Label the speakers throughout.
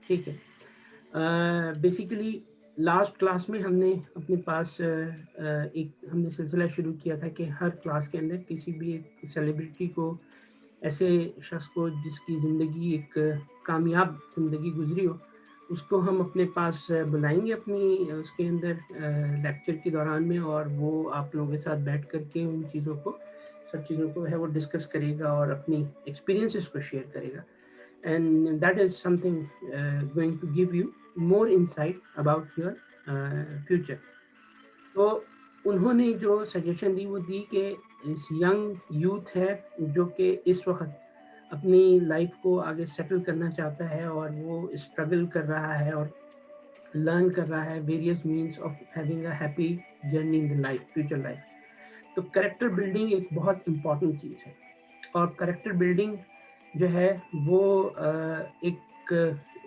Speaker 1: ठीक है। Basically last class में हमने अपने पास एक हमने सिलसिला शुरू किया था कि हर क्लास के अंदर किसी भी एक सेलिब्रिटी को, ऐसे शख्स को जिसकी ज़िंदगी एक कामयाब ज़िंदगी गुज़री हो, उसको हम अपने पास बुलाएँगे अपनी उसके अंदर लेक्चर के दौरान में, और वो आप लोगों के साथ बैठ कर के उन चीज़ों को, सब चीज़ों को है वो डिस्कस करेगा और अपनी एक्सपीरियंसेस को शेयर करेगा। And that is something going to give you more insight about your future. तो उन्होंने जो सजेशन दी वो दी कि इस यंग यूथ है जो कि इस वक्त अपनी लाइफ को आगे सेटल करना चाहता है और वो स्ट्रगल कर रहा है और लर्न कर रहा है various means of having a happy journey in the life, future life. तो कैरेक्टर बिल्डिंग एक बहुत इंपॉर्टेंट चीज़ है, और कैरेक्टर बिल्डिंग जो है वो एक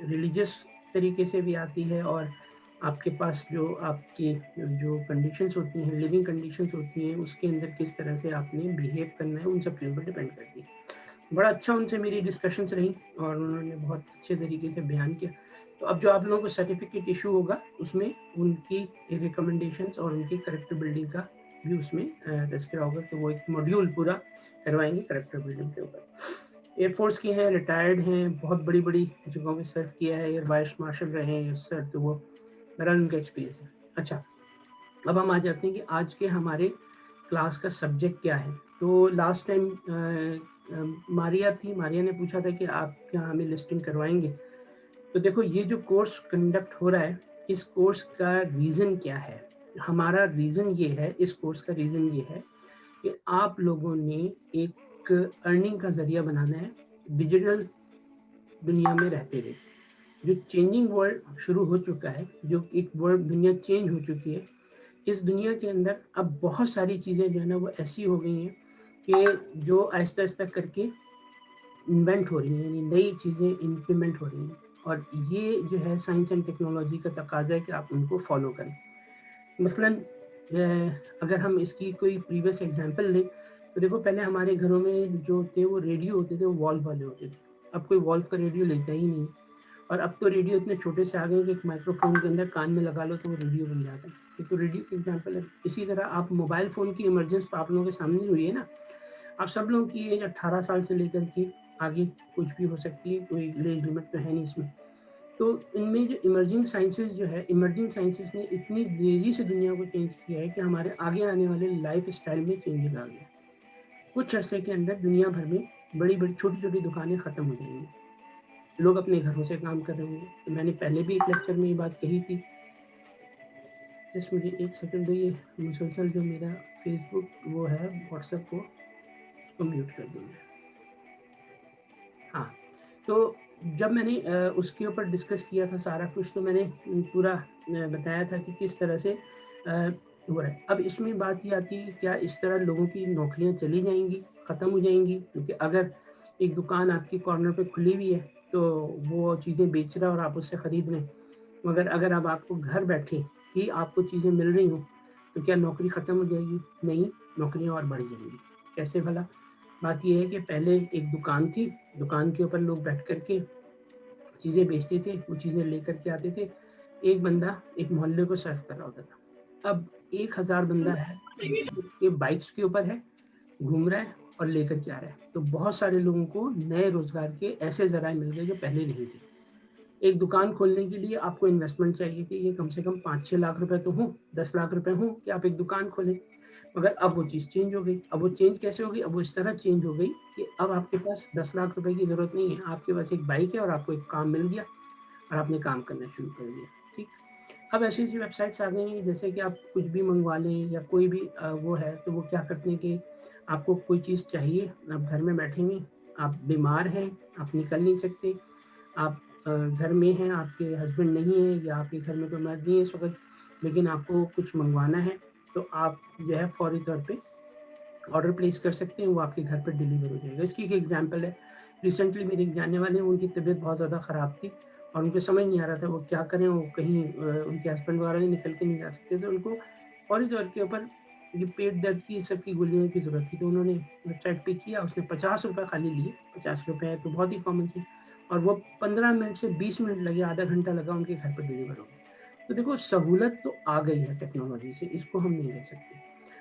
Speaker 1: रिलीजियस तरीके से भी आती है, और आपके पास जो आपकी जो कंडीशंस होती हैं, लिविंग कंडीशंस होती हैं, उसके अंदर किस तरह से आपने बिहेव करना है, उन सब चीज़ों पर डिपेंड करती है। बड़ा अच्छा उनसे मेरी डिस्कशंस रही और उन्होंने बहुत अच्छे तरीके से बयान किया। तो अब जो आप लोगों को सर्टिफिकेट इशू होगा, उसमें उनकी रिकमेंडेशंस और उनकी कैरेक्टर बिल्डिंग का भी उसमें तज़किरा होगा कि वो एक मॉड्यूल पूरा करवाएँगे कैरेक्टर बिल्डिंग के ऊपर। एयरफोर्स के हैं, रिटायर्ड हैं, बहुत बड़ी-बड़ी जगहों पे सर्व किया है, एयर वाइस मार्शल रहे हैं सर, तो वो बहरहाल उनका एक्सपीरियंस है। अच्छा, अब हम आ जाते हैं कि आज के हमारे क्लास का सब्जेक्ट क्या है। तो लास्ट टाइम मारिया थी, मारिया ने पूछा था कि आप क्या हमें लिस्टिंग करवाएँगे? तो देखो, ये जो कोर्स कंडक्ट हो रहा है, इस कोर्स का रीज़न क्या है? हमारा रीज़न ये है, इस कोर्स का रीज़न ये है कि आप लोगों ने एक अर्निंग का ज़रिया बनाना है, डिजिटल दुनिया में रहते हुए। जो चेंजिंग वर्ल्ड शुरू हो चुका है, जो एक वर्ल्ड दुनिया चेंज हो चुकी है, इस दुनिया के अंदर अब बहुत सारी चीज़ें जो है ना वो ऐसी हो गई हैं कि जो आहिस्ता-आहिस्ता करके इन्वेंट हो रही हैं, यानी नई चीज़ें इम्प्लीमेंट हो रही हैं, और ये जो है साइंस एंड टेक्नोलॉजी का तकाज़ा है कि आप उनको फ़ॉलो करें। मसलन अगर हम इसकी कोई प्रीवियस एग्ज़ाम्पल लें, तो देखो पहले हमारे घरों में जो थे वो रेडियो होते थे, वो वॉल्व वाले होते थे। अब कोई वॉल्व का रेडियो लेता ही नहीं है, और अब तो रेडियो इतने छोटे से आ गए हैं कि एक माइक्रोफ़ोन के अंदर कान में लगा लो तो वो रेडियो बन जाता है। ये तो रेडियो की एग्ज़ाम्पल है। इसी तरह आप मोबाइल फ़ोन की इमरजेंस तो आप लोगों के सामने ही हुई है ना। आप सब लोगों की एज 18 साल से लेकर के आगे कुछ भी हो सकती है, कोई एज लिमिट तो है नहीं इसमें। तो इनमें जो इमर्जिंग साइंसेज़ जो है, इमर्जिंग साइंसेज़ ने इतनी तेज़ी से दुनिया को चेंज किया है कि हमारे आगे आने वाले लाइफ़स्टाइल में चेंजेज़ आ गए। कुछ अरसे के अंदर दुनिया भर में बड़ी-बड़ी, छोटी-छोटी दुकानें खत्म हो जाएँगी। लोग अपने घरों से काम कर रहे होंगे। तो मैंने पहले भी एक लेक्चर में ये बात कही थी। जस्ट मुझे 1 सेकंड दो, ये मुसलसल जो मेरा फ़ेसबुक वो है, व्हाट्सएप को उसको म्यूट कर दूँ मैं। हाँ, तो जब मैंने उसके ऊपर डिस्कस किया था सारा कुछ, तो मैंने पूरा बताया था कि किस तरह से हो रहा है। अब इसमें बात ये आती है कि क्या इस तरह लोगों की नौकरियाँ चली जाएँगी, ख़त्म हो जाएँगी? क्योंकि अगर एक दुकान आपकी कॉर्नर पे खुली हुई है, तो वो चीज़ें बेच रहा है और आप उससे खरीद रहे हैं। मगर अगर अब आपको घर बैठे ही आपको चीज़ें मिल रही हों, तो क्या नौकरी ख़त्म हो जाएगी? नहीं, नौकरियाँ और बढ़ जाएँगी। कैसे भला? बात ये है कि पहले एक दुकान थी, दुकान के ऊपर लोग बैठ कर के चीज़ें बेचते थे, वो चीज़ें लेकर के आते थे। एक बंदा एक मोहल्ले को सर्व कर रहा होता था। अब 1000 बंदा है, ये बाइक्स के ऊपर है, घूम रहा है और लेकर के आ रहा है। तो बहुत सारे लोगों को नए रोज़गार के ऐसे ज़राए मिल गए जो पहले नहीं थे। एक दुकान खोलने के लिए आपको इन्वेस्टमेंट चाहिए कि ये कम से कम 5-6 लाख रुपए तो हों, 10 लाख रुपए हों कि आप एक दुकान खोलें। मगर अब वो चीज़ चेंज हो गई। अब वो चेंज कैसे हो गई? अब वो इस तरह चेंज हो गई कि अब आपके पास 10 लाख रुपए की ज़रूरत नहीं है। आपके पास एक बाइक है और आपको एक काम मिल गया और आपने काम करना शुरू कर दिया, ठीक? अब ऐसी-ऐसी वेबसाइट्स आ गई हैं जैसे कि आप कुछ भी मँगवा लें या कोई भी वो है, तो वो क्या करते हैं कि आपको कोई चीज़ चाहिए, आप घर में बैठेंगे, आप बीमार हैं, आप निकल नहीं सकते, आप घर में हैं, आपके हस्बैंड नहीं है या आपके घर में कोई मर्द नहीं है इस वक़्त, लेकिन आपको कुछ मँगवाना है, तो आप जो है फ़ौरी तौर पे ऑर्डर प्लेस कर सकते हैं, वो आपके घर पर डिलीवर हो जाएगा। इसकी एक एग्ज़ाम्पल है, रिसेंटली मेरे एक जानने वाले हैं, उनकी तबीयत बहुत ज़्यादा ख़राब थी और उनको समझ नहीं आ रहा था वो क्या करें, वो कहीं उनके हस्बैंड वगैरह भी निकल के नहीं जा सकते थे, उनको फ़ौरी तौर के ऊपर ये पेट दर्द की सब की गोलियों की ज़रूरत थी, तो उन्होंने वेबसाइट पे किया, उसने ₹50 खाली लिए, ₹50 है तो बहुत ही कॉमन चीज़, और वो 15 मिनट से 20 मिनट लगे, आधा घंटा लगा उनके घर पर डिलीवर हो गया। तो देखो सहूलत तो आ गई है टेक्नोलॉजी से, इसको हम नहीं कह सकते।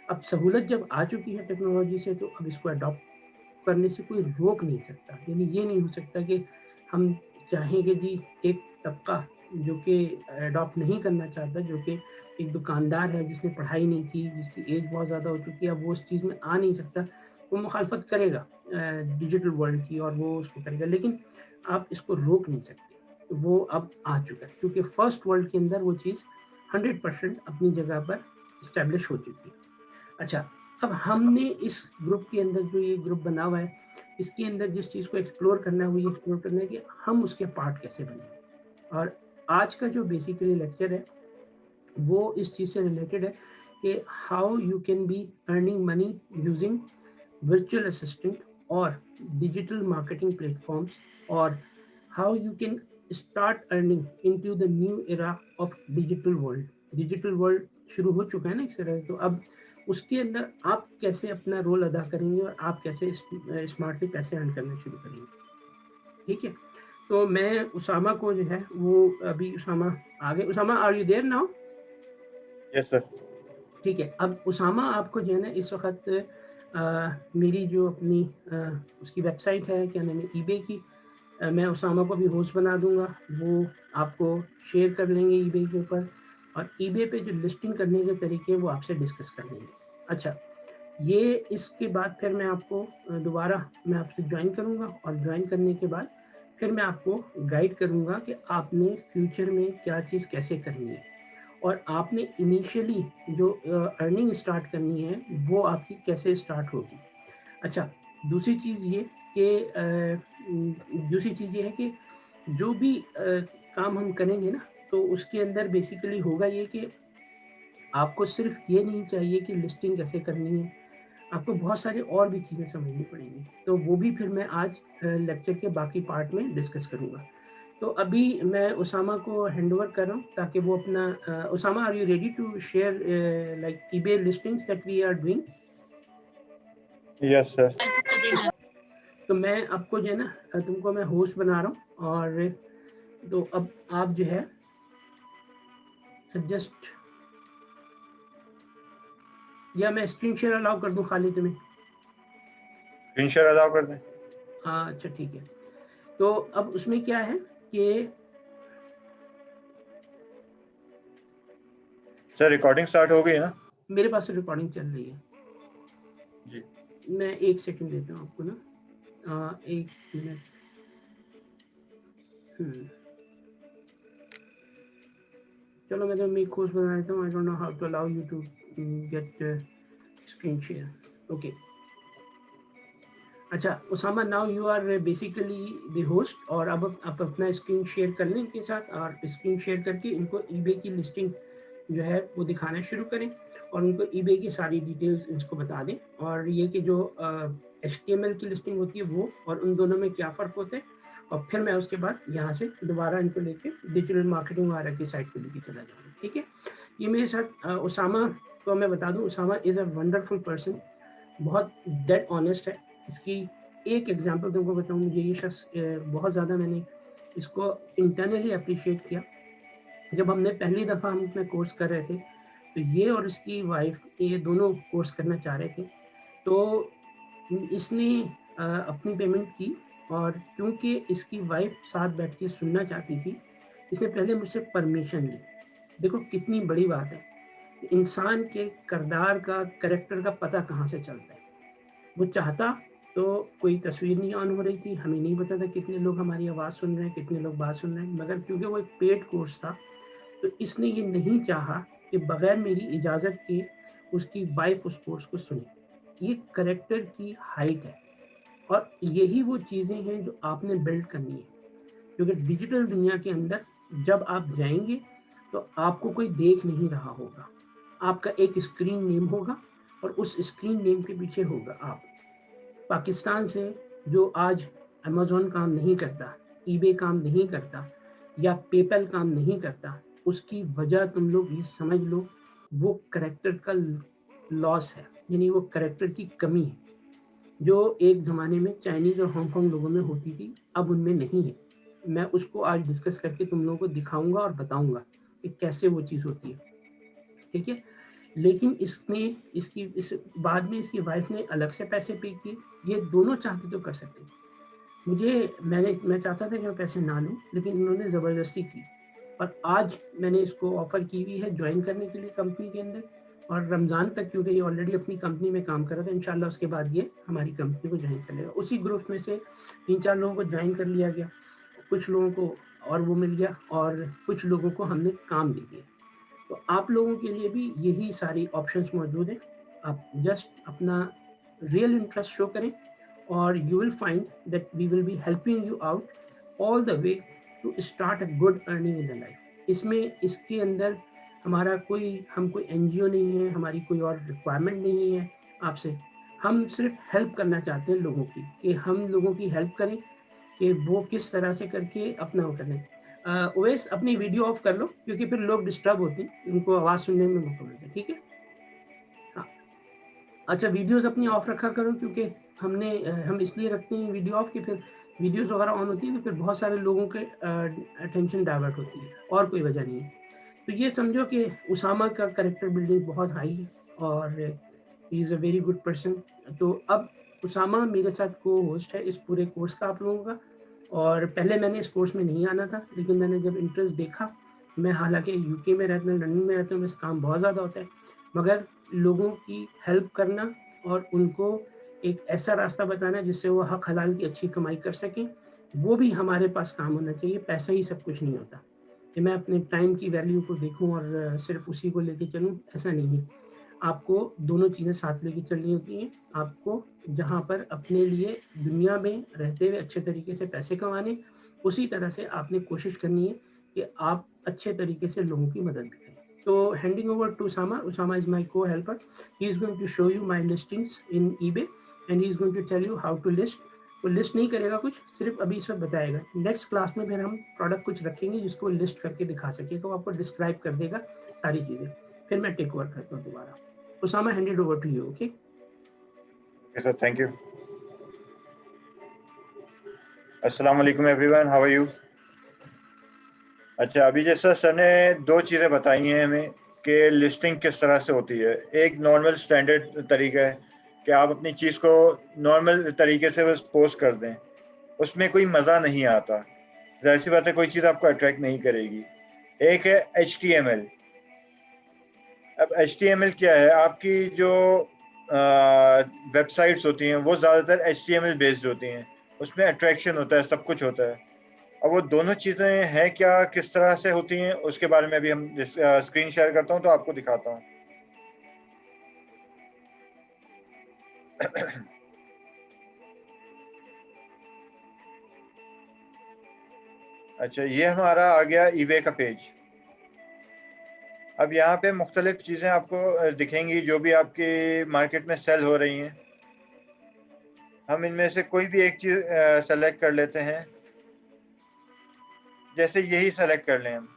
Speaker 1: अब सहूलत जब आ चुकी है टेक्नोलॉजी से, तो अब इसको अडॉप्ट करने से कोई रोक नहीं सकता। यानी ये नहीं हो सकता कि हम चाहें कि जी एक तबका जो कि अडॉप्ट नहीं करना चाहता, जो कि एक दुकानदार है जिसने पढ़ाई नहीं की, जिसकी एज बहुत ज़्यादा हो चुकी है, अब वो उस चीज़ में आ नहीं सकता, वो मुखालफत करेगा डिजिटल वर्ल्ड की, और वो उसको करेगा, लेकिन आप इसको रोक नहीं सकते। वो अब आ चुका है क्योंकि फर्स्ट वर्ल्ड के अंदर वो चीज़ 100% अपनी जगह पर इस्टेब्लिश हो चुकी है। अच्छा, अब हमने इस ग्रुप के अंदर, जो ये ग्रुप बना हुआ है, इसके अंदर जिस चीज़ को एक्सप्लोर करना है वो ये एक्सप्लोर करना है कि हम उसके पार्ट कैसे बनेंगे। और आज का जो बेसिकली लेक्चर है वो इस चीज़ से रिलेटेड है कि how you can be earning money using virtual assistant or digital marketing platforms, or how you can start earning into the new era of digital world. digital world शुरू हो चुका है ना एक तरह, तो अब उसके अंदर आप कैसे अपना रोल अदा करेंगे और आप कैसे स्मार्टली पैसे अर्न करना शुरू करेंगे। ठीक है, तो मैं उसामा को जो है वो अभी उसामा आगे, Usama are you there now?
Speaker 2: Yes sir.
Speaker 1: ठीक है, अब उसामा आपको जो है ना इस वक्त मेरी जो अपनी उसकी वेबसाइट है, क्या नाम है, ईबे की, मैं उसामा को भी होस्ट बना दूंगा, वो आपको शेयर कर लेंगे ईबे के ऊपर, और ईबे पे जो लिस्टिंग करने के तरीके वो आपसे डिस्कस कर लेंगे। अच्छा, ये इसके बाद फिर मैं आपको दोबारा मैं आपसे ज्वाइन करूंगा, और ज्वाइन करने के बाद फिर मैं आपको गाइड करूंगा कि आपने फ्यूचर में क्या चीज़ कैसे करनी है, और आपने इनिशियली जो अर्निंग स्टार्ट करनी है वो आपकी कैसे स्टार्ट होगी। अच्छा, दूसरी चीज़ ये कि दूसरी चीज़ ये है कि जो भी काम हम करेंगे ना, तो उसके अंदर बेसिकली होगा ये कि आपको सिर्फ ये नहीं चाहिए कि लिस्टिंग कैसे करनी है, आपको बहुत सारी और भी चीज़ें समझनी पड़ेंगी, तो वो भी फिर मैं आज लेक्चर के बाकी पार्ट में डिस्कस करूँगा। तो अभी मैं उसामा को हैंड ओवर कर रहा हूँ ताकि वो अपना Usama, are you ready to share like eBay listings that we are doing?
Speaker 2: Yes sir.
Speaker 1: तो मैं आपको जो है ना तुमको मैं होस्ट बना रहा हूँ, और तो अब आप जो है जस्ट, या मैं स्क्रीन शेयर अलाउ कर दूँ खाली तुम्हें?
Speaker 2: स्क्रीन शेयर अलाउ कर दें।
Speaker 1: हाँ अच्छा ठीक है, तो अब उसमें क्या है कि
Speaker 2: सर रिकॉर्डिंग स्टार्ट हो गई है ना?
Speaker 1: मेरे पास रिकॉर्डिंग चल रही है
Speaker 2: जी।
Speaker 1: मैं 1 सेकंड देता हूँ आपको ना, 1 मिनट। चलो मैं तो मेरी कोर्स बना देता हूँ। I don't know how to allow you to get screen share. Okay, अच्छा Usama, now you are basically the host, और अब आप अपना स्क्रीन शेयर कर लें इनके साथ, और स्क्रीन शेयर करके इनको ईबे की लिस्टिंग जो है वो दिखाना शुरू करें, और उनको ईबे की सारी डिटेल्स इसको बता दें, और ये कि जो HTML की लिस्टिंग होती है वो, और उन दोनों में क्या फ़र्क होता है, और फिर मैं उसके बाद यहाँ से दोबारा इनको लेके डिजिटल मार्केटिंग वाला की साइट पे लेके चला जाऊँगा। ठीक है, ये मेरे साथ उसामा को मैं बता दूँ, Usama is a wonderful person, बहुत डेड ऑनेस्ट है। इसकी एक एग्जांपल तुमको बताऊँ, मुझे ये शख्स बहुत ज़्यादा, मैंने इसको इंटरनली अप्रिशिएट किया। जब हमने पहली दफ़ा हम अपना कोर्स कर रहे थे, तो ये और इसकी वाइफ ये दोनों कोर्स करना चाह रहे थे, तो इसने अपनी पेमेंट की, और क्योंकि इसकी वाइफ साथ बैठ के सुनना चाहती थी, इसने पहले मुझसे परमिशन ली। देखो कितनी बड़ी बात है, इंसान के किरदार का, कैरेक्टर का पता कहाँ से चलता है। वो चाहता तो कोई तस्वीर नहीं ऑन हो रही थी, हमें नहीं पता था कितने लोग हमारी आवाज़ सुन रहे हैं, कितने लोग बात सुन रहे हैं, मगर क्योंकि वो एक पेड कोर्स था, तो इसने ये नहीं चाहा कि बगैर मेरी इजाज़त के उसकी वाइफ उस कोर्स को सुने। ये कैरेक्टर की हाइट है, और यही वो चीज़ें हैं जो आपने बिल्ड करनी है, क्योंकि डिजिटल दुनिया के अंदर जब आप जाएंगे तो आपको कोई देख नहीं रहा होगा, आपका एक स्क्रीन नेम होगा, और उस स्क्रीन नेम के पीछे होगा आप। पाकिस्तान से जो आज अमेज़न काम नहीं करता, ईबे काम नहीं करता, या पेपैल काम नहीं करता, उसकी वजह तुम लोग ये समझ लो, वो कैरेक्टर का लॉस है, यानी वो कैरेक्टर की कमी है, जो एक ज़माने में चाइनीज़ और हांगकांग लोगों में होती थी, अब उनमें नहीं है। मैं उसको आज डिस्कस करके तुम लोगों को दिखाऊंगा और बताऊंगा कि कैसे वो चीज़ होती है, ठीक है। लेकिन इसने इसकी इस बाद में इसकी वाइफ ने अलग से पैसे पे किए। ये दोनों चाहते तो कर सकते। मैं चाहता था कि मैं पैसे ना लूँ, लेकिन इन्होंने ज़बरदस्ती की और आज मैंने इसको ऑफ़र की हुई है जॉइन करने के लिए कंपनी के अंदर, और रमज़ान तक, क्योंकि ये ऑलरेडी अपनी कंपनी में काम कर रहा था, इंशाल्लाह उसके बाद ये हमारी कंपनी को जॉइन कर लेगा। उसी ग्रुप में से 3-4 लोगों को जॉइन कर लिया गया, कुछ लोगों को और वो मिल गया और कुछ लोगों को हमने काम दे दिया। तो आप लोगों के लिए भी यही सारी ऑप्शंस मौजूद हैं। आप जस्ट अपना रियल इंटरेस्ट शो करें और you will find that we will be helping you out all the way to start a good earning in the life. इसके अंदर हम कोई एनजीओ नहीं है, हमारी कोई और रिक्वायरमेंट नहीं है आपसे। हम सिर्फ हेल्प करना चाहते हैं लोगों की, कि हम लोगों की हेल्प करें कि वो किस तरह से करके अपना वो करें। ओवैस अपनी वीडियो ऑफ कर लो, क्योंकि फिर लोग डिस्टर्ब होते हैं, उनको आवाज़ सुनने में मौका मिलता है, ठीक है? हाँ। अच्छा, वीडियोज़ अपनी ऑफ रखा करो, क्योंकि हम इसलिए रखते हैं वीडियो ऑफ कि फिर वीडियोज़ वगैरह ऑन होती है तो फिर बहुत सारे लोगों के अटेंशन डाइवर्ट होती है, और कोई वजह नहीं है। तो ये समझो कि उसामा का कैरेक्टर बिल्डिंग बहुत हाई है और he is a very good person. तो अब उसामा मेरे साथ को-होस्ट है इस पूरे कोर्स का आप लोगों का। और पहले मैंने इस कोर्स में नहीं आना था, लेकिन मैंने जब इंटरेस्ट देखा, मैं हालाँकि यूके में रहता हूँ, लंदन में रहता हूँ, वैसे काम बहुत ज़्यादा होता है, मगर लोगों की हेल्प करना और उनको एक ऐसा रास्ता बताना जिससे वो हक हलाल की अच्छी कमाई कर सकें, वो भी हमारे पास काम होना चाहिए। पैसा ही सब कुछ नहीं होता, कि मैं अपने टाइम की वैल्यू को देखूँ और सिर्फ़ उसी को लेके चलूँ, ऐसा नहीं है। आपको दोनों चीज़ें साथ लेके चलनी होती हैं। आपको जहाँ पर अपने लिए दुनिया में रहते हुए अच्छे तरीके से पैसे कमाने, उसी तरह से आपने कोशिश करनी है कि आप अच्छे तरीके से लोगों की मदद भी करें। तो handing over to Usama. Usama is my co-helper. He is going to show you my listings in eBay and he is going to tell you how to list. वो लिस्ट नहीं करेगा कुछ, सिर्फ़ अभी इस वक़्त बताएगा। नेक्स्ट क्लास में फिर हम प्रोडक्ट कुछ रखेंगे जिसको लिस्ट करके दिखा सके, तो आपको डिस्क्राइब कर देगा सारी चीज़ें। फिर मैं टेक ओवर करता हूँ दोबारा। Osama, hand it over to you, okay?
Speaker 2: Okay, sir. Thank you. Assalamu alaikum everyone. How are you? अच्छा, अभी जैसा सर ने दो चीज़ें बताई हैं हमें कि लिस्टिंग किस तरह से होती है। एक नॉर्मल स्टैंडर्ड तरीका है कि आप अपनी चीज़ को नॉर्मल तरीके से बस पोस्ट कर दें, उसमें कोई मज़ा नहीं आता। ज़ाहिर सी बात है, कोई चीज़ आपको अट्रैक्ट नहीं करेगी। एक है HTML। अब HTML क्या है? आपकी जो वेबसाइट्स होती हैं वो ज़्यादातर HTML बेस्ड होती हैं, उसमें अट्रैक्शन होता है, सब कुछ होता है। अब वो दोनों चीज़ें हैं क्या, किस तरह से होती हैं, उसके बारे में अभी हम स्क्रीन शेयर करता हूँ तो आपको दिखाता हूँ। अच्छा, ये हमारा आ गया ईबे का पेज। अब यहाँ पे मुख्तलिफ चीज़ें आपको दिखेंगी जो भी आपकी मार्केट में सेल हो रही हैं। हम इनमें से कोई भी एक चीज़ सेलेक्ट कर लेते हैं, जैसे यही सेलेक्ट कर लें हम।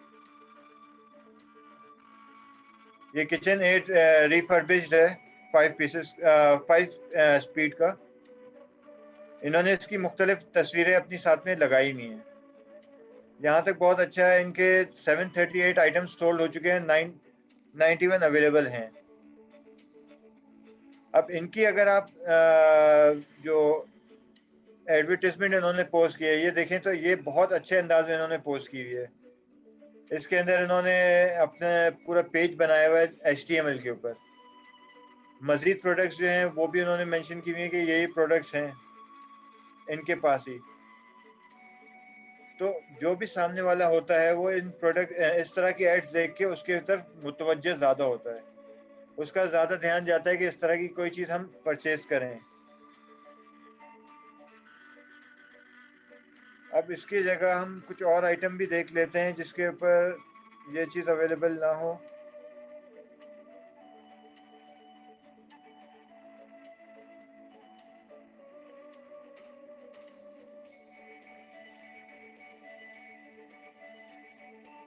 Speaker 2: ये किचन 8 रिफर्बिश्ड है, 5 पीसेस, 5 स्पीड का। इन्होंने इसकी मुख्तलिफ तस्वीरें अपनी साथ में लगाई हुई हैं। यहाँ तक बहुत अच्छा है, इनके 738 आइटम्स सोल्ड हो चुके हैं, 91 अवेलेबल हैं। अब इनकी अगर आप जो एडवर्टाइजमेंट इन्होंने पोस्ट की है ये देखें तो ये बहुत अच्छे अंदाज में इन्होंने पोस्ट की हुई है। इसके अंदर इन्होंने अपना पूरा पेज बनाया हुआ है HTML के ऊपर। मजीद प्रोडक्ट्स जो हैं वो भी उन्होंने मेंशन की हुई है कि यही प्रोडक्ट्स हैं इनके पास ही। तो जो भी सामने वाला होता है वो इन प्रोडक्ट इस तरह की एड्स देख के उसके तरफ मुतवज्जे ज़्यादा होता है, उसका ज़्यादा ध्यान जाता है कि इस तरह की कोई चीज़ हम परचेज करें। अब इसकी जगह हम कुछ और आइटम भी देख लेते हैं जिसके ऊपर ये चीज़ अवेलेबल ना हो।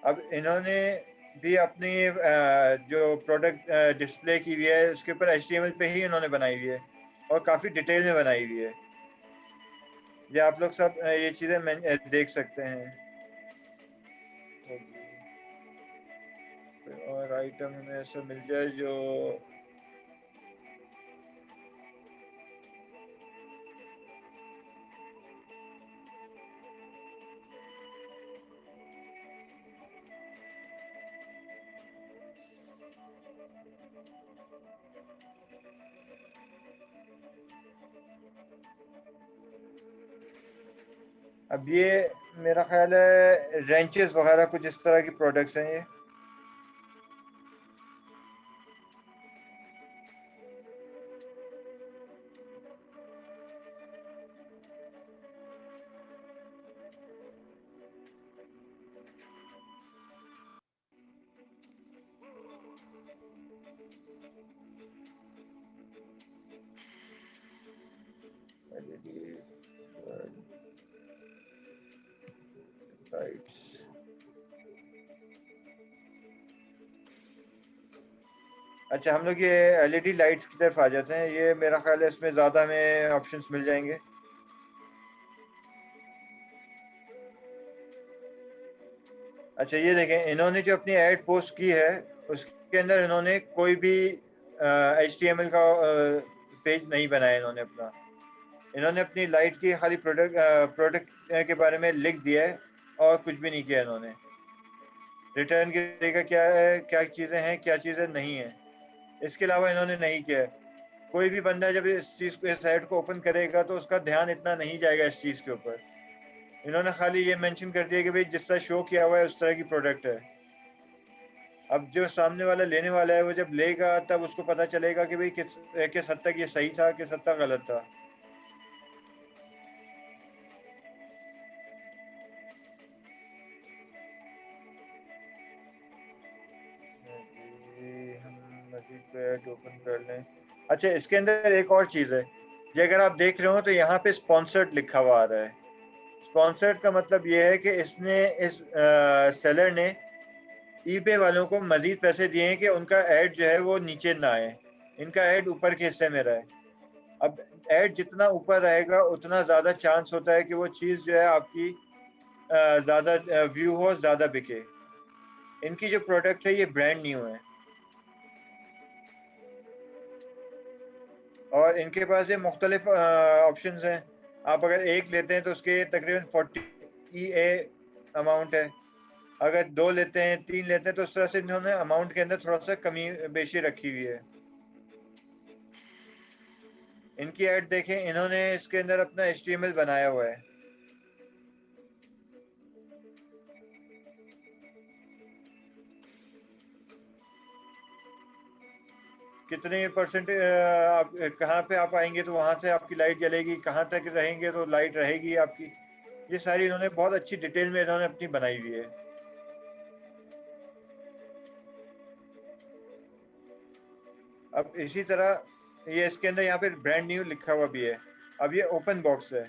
Speaker 2: अब इन्होंने भी अपनी जो प्रोडक्ट डिस्प्ले की हुई है उसके ऊपर HTML पे ही इन्होंने बनाई हुई है और काफ़ी डिटेल में बनाई हुई है। ये आप लोग सब ये चीज़ें देख सकते हैं। कोई और आइटम हमें ऐसा मिल जाए जो अब ये मेरा ख्याल है रेंचेस वगैरह कुछ इस तरह की प्रोडक्ट्स हैं ये। लाइट्स। अच्छा, हम लोग ये एलईडी लाइट्स की तरफ आ जाते हैं। ये मेरा ख्याल है इसमें ज़्यादा हमें ऑप्शंस मिल जाएंगे। अच्छा, ये देखें, इन्होंने जो अपनी ऐड पोस्ट की है उसके अंदर इन्होंने कोई भी HTML का पेज नहीं बनाया इन्होंने अपना। इन्होंने अपनी लाइट की खाली प्रोडक्ट के बारे में लिख दिया है और कुछ भी नहीं किया इन्होंने। रिटर्न की तरीका क्या है, क्या चीज़ें हैं, क्या चीज़ें नहीं हैं, इसके अलावा इन्होंने नहीं किया है। कोई भी बंदा जब इस चीज़ को, इस साइट को ओपन करेगा तो उसका ध्यान इतना नहीं जाएगा इस चीज़ के ऊपर। इन्होंने खाली ये मेंशन कर दिया कि भाई जिस तरह शो किया हुआ है उस तरह की प्रोडक्ट है। अब जो सामने वाला लेने वाला है वो जब लेगा तब उसको पता चलेगा कि भाई किस हद तक ये सही था, किस हद तक गलत था। हम मजीद पेज ओपन कर लें। अच्छा, इसके अंदर एक और चीज़ है, ये अगर आप देख रहे हो तो यहाँ पे स्पॉन्सर्ड लिखा हुआ आ रहा है। स्पॉन्सर्ड का मतलब ये है कि इस सेलर ने ईबे वालों को मजीद पैसे दिए हैं कि उनका ऐड जो है वो नीचे ना आए, इनका ऐड ऊपर के हिस्से में रहे। अब ऐड जितना ऊपर रहेगा उतना ज़्यादा चांस होता है कि वो चीज़ जो है आपकी ज़्यादा व्यू हो, ज़्यादा बिके। इनकी जो प्रोडक्ट है ये ब्रांड न्यू है और इनके पास ये मुख्तलिफ ऑप्शंस हैं। आप अगर एक लेते हैं तो उसके तकरीबन 40 अमाउंट है। अगर 2 लेते हैं, 3 लेते हैं तो उस तरह से इन्होंने अमाउंट के अंदर थोड़ा सा कमी बेशी रखी हुई है। इनकी ऐड देखें, इन्होंने इसके अंदर अपना HTML बनाया हुआ है। कितने परसेंट आप कहाँ पे आप आएंगे तो वहां से आपकी लाइट जलेगी, कहाँ तक रहेंगे तो लाइट रहेगी आपकी। ये सारी इन्होंने बहुत अच्छी डिटेल में इन्होंने अपनी बनाई हुई है। अब इसी तरह ये इसके अंदर यहाँ पे ब्रांड न्यू लिखा हुआ भी है। अब ये ओपन बॉक्स है,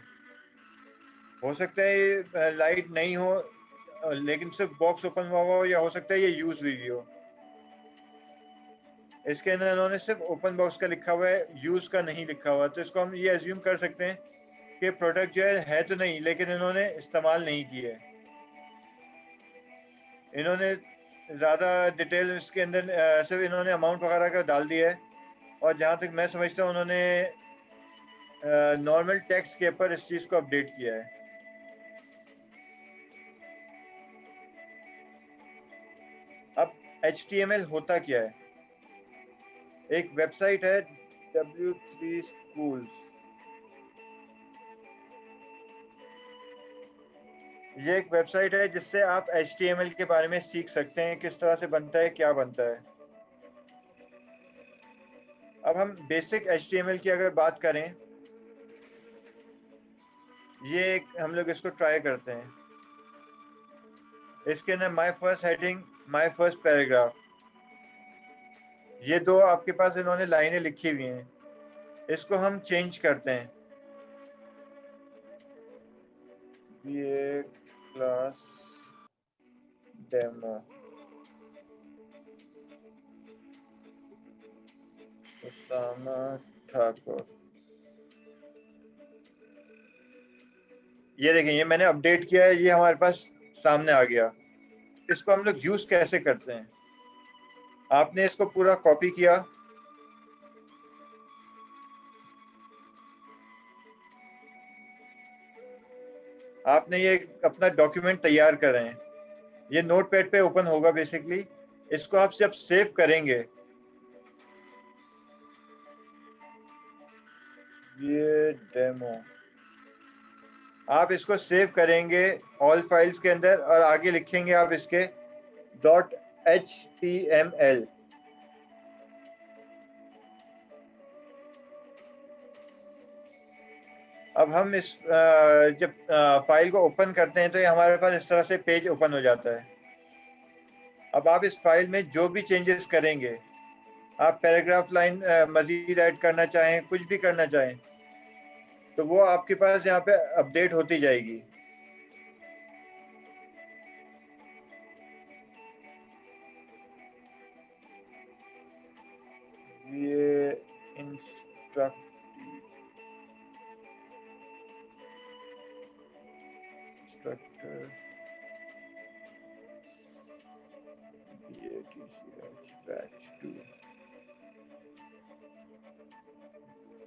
Speaker 2: हो सकता है ये लाइट नहीं हो लेकिन सिर्फ बॉक्स ओपन हुआ हो, या हो सकता है ये यूज हुई भी हो। इसके अंदर इन्होंने सिर्फ ओपन बॉक्स का लिखा हुआ है, यूज का नहीं लिखा हुआ, तो इसको हम ये एज्यूम कर सकते हैं कि प्रोडक्ट जो है तो नहीं, लेकिन इन्होंने इस्तेमाल नहीं की है। इन्होंने ज़्यादा डिटेल इसके अंदर सिर्फ इन्होंने अमाउंट वगैरह का डाल दिया है और जहाँ तक मैं समझता हूँ उन्होंने नॉर्मल टेक्स्ट के ऊपर इस चीज़ को अपडेट किया है। अब HTML होता क्या है? एक वेबसाइट है W3 Schools। ये एक वेबसाइट है जिससे आप HTML के बारे में सीख सकते हैं, किस तरह से बनता है, क्या बनता है। अब हम बेसिक HTML की अगर बात करें, हम लोग इसको ट्राई करते हैं। इसके अंदर my first heading, my first paragraph, ये दो आपके पास इन्होंने लाइनें लिखी हुई हैं। इसको हम चेंज करते हैं। ये क्लास डेमो उसामा ठाकुर। ये देखें, ये मैंने अपडेट किया है, ये हमारे पास सामने आ गया। इसको हम लोग यूज कैसे करते हैं? आपने इसको पूरा कॉपी किया, आपने ये अपना डॉक्यूमेंट तैयार कर रहे हैं, ये नोटपैड पे ओपन होगा बेसिकली। इसको आप जब सेव करेंगे, ये डेमो, आप इसको सेव करेंगे ऑल फाइल्स के अंदर और आगे लिखेंगे आप इसके .html। अब हम इस जब फाइल को ओपन करते हैं तो ये हमारे पास इस तरह से पेज ओपन हो जाता है। अब आप इस फाइल में जो भी चेंजेस करेंगे, आप पैराग्राफ लाइन मजीद ऐड करना चाहें, कुछ भी करना चाहें, तो वो आपके पास यहाँ पे अपडेट होती जाएगी। ये इंस्ट्रक्टर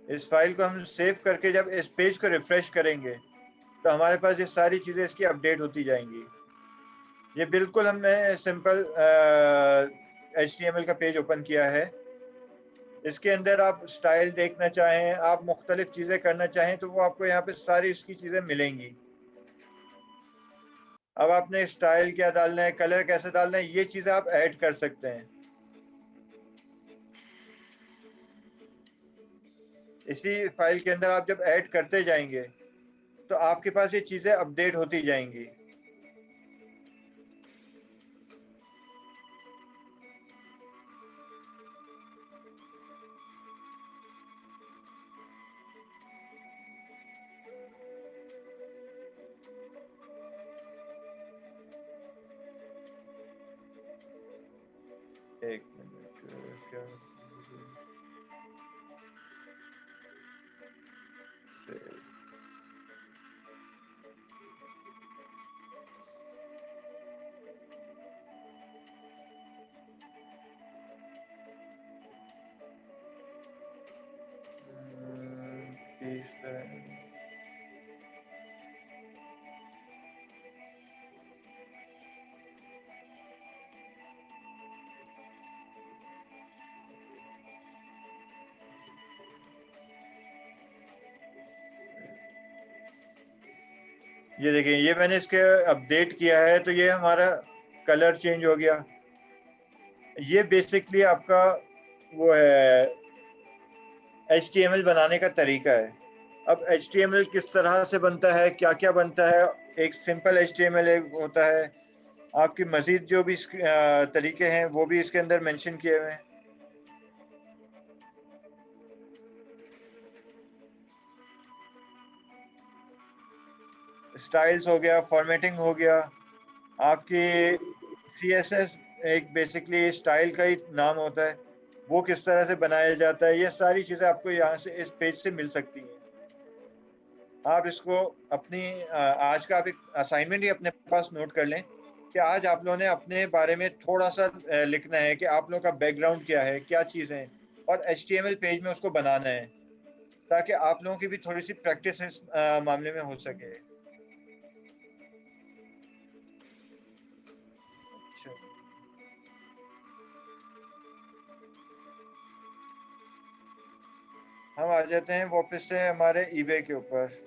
Speaker 2: इस फाइल को हम सेव करके जब इस पेज को रिफ्रेश करेंगे तो हमारे पास ये सारी चीजें इसकी अपडेट होती जाएंगी। ये बिल्कुल हमने सिंपल HTML का पेज ओपन किया है। इसके अंदर आप स्टाइल देखना चाहें, आप मुख्तलिफ चीजें करना चाहें, तो वो आपको यहाँ पे सारी उसकी चीजें मिलेंगी। अब आपने स्टाइल क्या डालना है, कलर कैसे डालना है, ये चीजें आप ऐड कर सकते हैं। इसी फाइल के अंदर आप जब ऐड करते जाएंगे तो आपके पास ये चीजें अपडेट होती जाएंगी। एक मिनट, क्या ये देखिए, ये मैंने इसके अपडेट किया है तो ये हमारा कलर चेंज हो गया। ये बेसिकली आपका वो है HTML बनाने का तरीका है। अब HTML किस तरह से बनता है, क्या क्या बनता है, एक सिंपल HTML एक होता है, आपकी मजीद जो भी तरीके हैं वो भी इसके अंदर मेंशन किए हुए हैं। स्टाइल्स हो गया, फॉर्मेटिंग हो गया, आपकी CSS एक बेसिकली स्टाइल का ही नाम होता है, वो किस तरह से बनाया जाता है, ये सारी चीज़ें आपको यहाँ से इस पेज से मिल सकती हैं। आप इसको अपनी आज का आप एक असाइनमेंट ही अपने पास नोट कर लें कि आज आप लोगों ने अपने बारे में थोड़ा सा लिखना है कि आप लोगों का बैकग्राउंड क्या है, क्या चीज़ है, और HTML पेज में उसको बनाना है ताकि आप लोगों की भी थोड़ी सी प्रैक्टिस इस मामले में हो सके। अच्छा, हम आ जाते हैं वापस से हमारे eBay के ऊपर।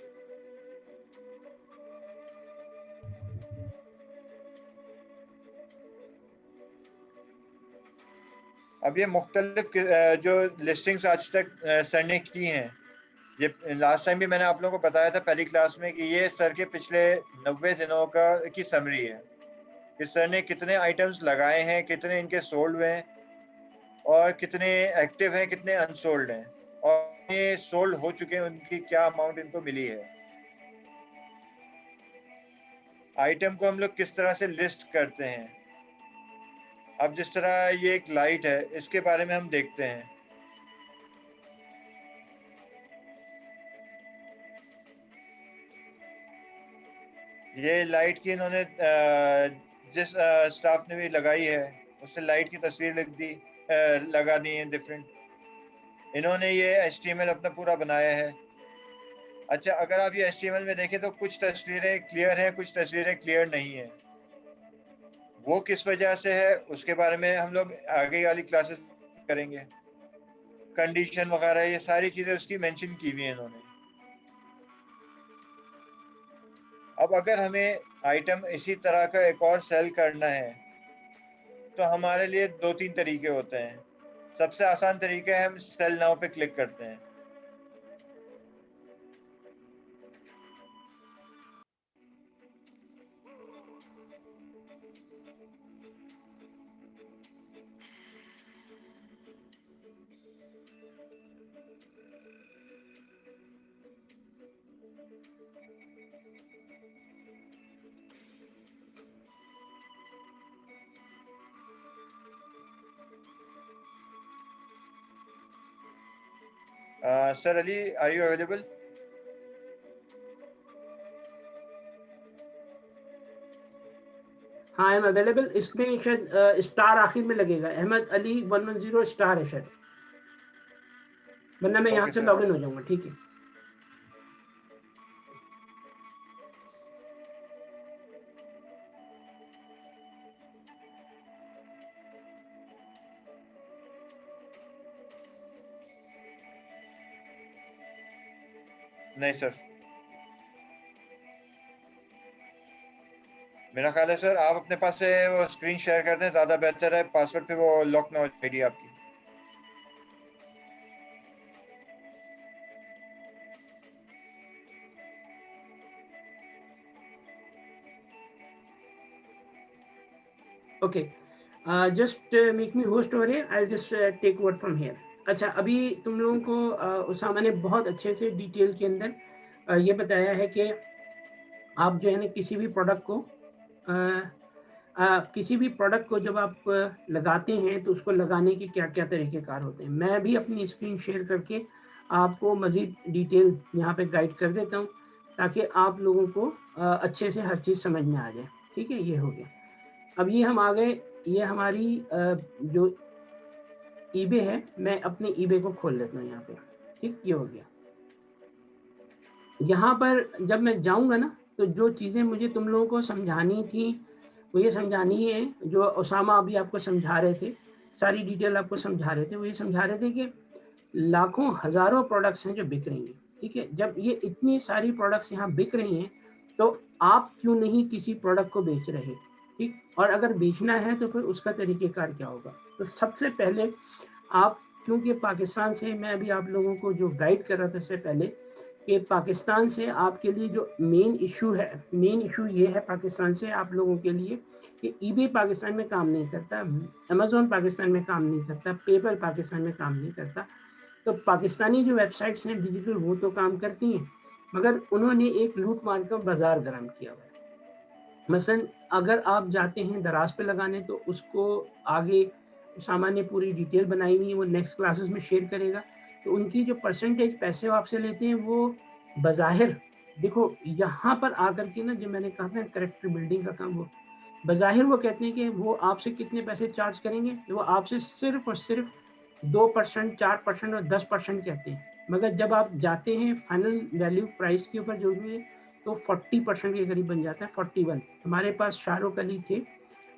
Speaker 2: अब ये मुख्तलिफ जो लिस्टिंग्स आज तक सर ने की हैं, ये लास्ट टाइम भी मैंने आप लोगों को बताया था पहली क्लास में कि ये सर के पिछले 90 दिनों का की समरी है कि सर ने कितने आइटम्स लगाए हैं, कितने इनके सोल्ड हुए हैं, और कितने एक्टिव हैं, कितने अनसोल्ड हैं, और ये सोल्ड हो चुके हैं उनकी क्या अमाउंट इनको मिली है। आइटम को हम लोग किस तरह से लिस्ट करते हैं। अब जिस तरह ये एक लाइट है, इसके बारे में हम देखते हैं। ये लाइट की इन्होंने जिस स्टाफ ने भी लगाई है उसने लाइट की तस्वीर लिख दी, लगा दी है डिफरेंट। इन्होंने ये HTML अपना पूरा बनाया है। अच्छा, अगर आप ये HTML में देखें तो कुछ तस्वीरें क्लियर हैं, कुछ तस्वीरें क्लियर नहीं है। वो किस वजह से है उसके बारे में हम लोग आगे वाली क्लासेस करेंगे। कंडीशन वगैरह ये सारी चीजें उसकी मेंशन की हुई है इन्होंने। अब अगर हमें आइटम इसी तरह का एक और सेल करना है तो हमारे लिए 2-3 तरीके होते हैं। सबसे आसान तरीका है हम सेल नाउ पे क्लिक करते हैं। Sir Ali, are you available?
Speaker 1: हाँ, आई एम अवेलेबल। इसमें शायद स्टार आखिर में लगेगा, अहमद अली 110 स्टार है शायद, वरना मैं यहाँ
Speaker 2: ओके
Speaker 1: से
Speaker 2: सर।
Speaker 1: लॉगिन हो जाऊंगा। ठीक है।
Speaker 2: नहीं सर, मेरा ख्याल है सर आप अपने पास से वो स्क्रीन शेयर कर दें, ज़्यादा बेहतर है। पासवर्ड पे वो लॉक ना हो आईडी आपकी।
Speaker 1: Okay, just make me host over here, I just take word from here. अच्छा, अभी तुम लोगों को उसामा ने बहुत अच्छे से डिटेल के अंदर ये बताया है कि आप जो है ना किसी भी प्रोडक्ट को जब आप लगाते हैं तो उसको लगाने के क्या क्या तरीक़ेकार होते हैं। मैं भी अपनी स्क्रीन शेयर करके आपको मज़ीद डिटेल यहाँ पे गाइड कर देता हूँ ताकि आप लोगों को अच्छे से हर चीज़ समझ में आ जाए। ठीक है, ये हो गया। अब ये हम आ गए, ये हमारी जो ईबे है, मैं अपने ईबे को खोल लेता हूँ यहाँ पे। ठीक, ये हो गया। यहाँ पर जब मैं जाऊँगा ना तो जो चीज़ें मुझे तुम लोगों को समझानी थी वो ये समझानी है जो उसामा अभी आपको समझा रहे थे, सारी डिटेल आपको समझा रहे थे। वो ये समझा रहे थे कि लाखों हज़ारों प्रोडक्ट्स हैं जो बिक रही हैं। ठीक है, जब ये इतनी सारी प्रोडक्ट्स यहाँ बिक रही हैं तो आप क्यों नहीं किसी प्रोडक्ट को बेच रहे? ठीक, और अगर बेचना है तो फिर उसका तरीक़ेकार क्या होगा? तो सबसे पहले आप, क्योंकि पाकिस्तान से मैं अभी आप लोगों को जो गाइड कर रहा था इससे पहले कि पाकिस्तान से आपके लिए जो मेन इशू ये है पाकिस्तान से आप लोगों के लिए कि ईबे पाकिस्तान में काम नहीं करता, अमेज़न पाकिस्तान में काम नहीं करता, पेपल पाकिस्तान में काम नहीं करता। तो पाकिस्तानी जो वेबसाइट्स हैं डिजिटल वो तो काम करती हैं, मगर उन्होंने एक लूट मार कर बाज़ार गर्म किया हुआ है। मसलन अगर आप जाते हैं दराज पे लगाने तो उसको आगे सामान्य पूरी डिटेल बनाई हुई है, वो नेक्स्ट क्लासेस में शेयर करेगा। तो उनकी जो परसेंटेज पैसे वो आपसे लेते हैं वो बज़ाहिर, देखो यहाँ पर आकर के ना, जब मैंने कहा था कैरेक्टर बिल्डिंग का काम, वो बज़ाहिर वो कहते हैं कि वो आपसे कितने पैसे चार्ज करेंगे, वो आपसे सिर्फ और सिर्फ 2%, 4% और 10% कहते हैं। मगर जब आप जाते हैं फाइनल वैल्यू प्राइस के ऊपर जो भी है तो 40% के करीब बन जाता है, 41। हमारे पास शाहरुख अली थे,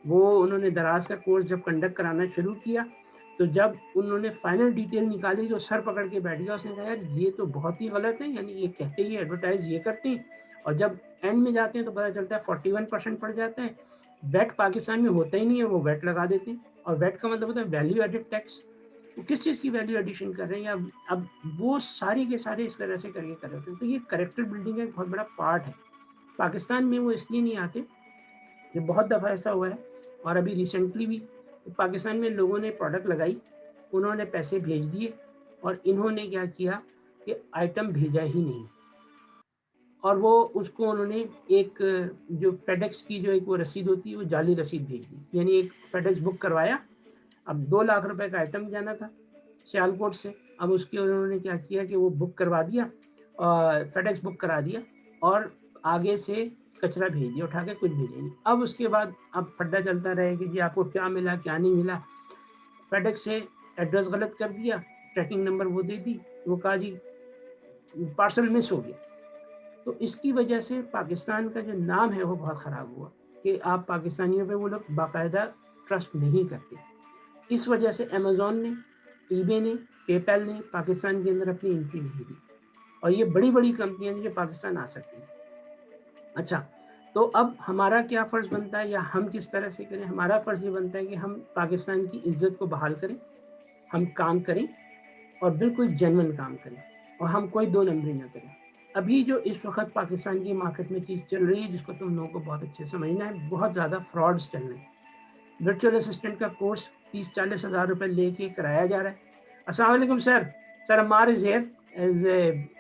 Speaker 1: वो उन्होंने दराज का कोर्स जब कंडक्ट कराना शुरू किया तो जब उन्होंने फाइनल डिटेल निकाली तो सर पकड़ के बैठ गया। उसने कहा यार ये तो बहुत ही गलत है, यानी ये कहते ही एडवर्टाइज ये करते हैं और जब एंड में जाते हैं तो पता चलता है 41% पड़ जाता है। वैट पाकिस्तान में होता ही नहीं है, वो वैट लगा देते हैं और वैट का मतलब होता है वैल्यू एडेड टैक्स। वो किस चीज़ की वैल्यू एडिशन कर रहे हैं, या अब वो सारे के सारे इस तरह से करके कर रहे हैं। तो ये करेक्टर बिल्डिंग का एक बहुत बड़ा पार्ट है। पाकिस्तान में वो इसलिए नहीं आते, ये बहुत दफ़ा ऐसा हुआ है और अभी रिसेंटली भी पाकिस्तान में लोगों ने प्रोडक्ट लगाई, उन्होंने पैसे भेज दिए और इन्होंने क्या किया कि आइटम भेजा ही नहीं, और वो उसको उन्होंने एक जो फेडेक्स की जो एक वो रसीद होती है वो जाली रसीद भेज दी। यानी एक फेडेक्स बुक करवाया, अब 2 लाख रुपए का आइटम जाना था सियालकोट से, अब उसके उन्होंने क्या किया कि वो बुक करवा दिया, फेडेक्स बुक करा दिया और आगे से कचरा भेज दिया उठा के, कुछ भेजा नहीं। अब उसके बाद अब फड्डा चलता रहे कि जी आपको क्या मिला क्या नहीं मिला। फेडेक्स से एड्रेस गलत कर दिया, ट्रैकिंग नंबर वो दे दी, वो कहा जी पार्सल मिस हो गया। तो इसकी वजह से पाकिस्तान का जो नाम है वो बहुत ख़राब हुआ कि आप पाकिस्तानियों पे वो लोग बाकायदा ट्रस्ट नहीं करते। इस वजह से अमेज़न ने, ईबे ने, पेपैल ने पाकिस्तान के अंदर अपनी एंट्री नहीं दी और ये बड़ी-बड़ी कंपनियाँ जो पाकिस्तान आ सकती हैं। अच्छा, तो अब हमारा क्या फ़र्ज़ बनता है या हम किस तरह से करें? हमारा फ़र्ज़ ये बनता है कि हम पाकिस्तान की इज़्ज़त को बहाल करें, हम काम करें और बिल्कुल जेन्युइन काम करें और हम कोई दो नंबरी ना करें। अभी जो इस वक़्त पाकिस्तान की मार्केट में चीज़ चल रही है जिसको तुम लोगों को बहुत अच्छे से समझना है, बहुत ज़्यादा फ्रॉड्स चल रहे हैं। वर्चुअल असिस्टेंट का कोर्स 30-40 हज़ार रुपए लेके कराया जा रहा है। अस्सलाम वालेकुम sir, sir Ammar is here is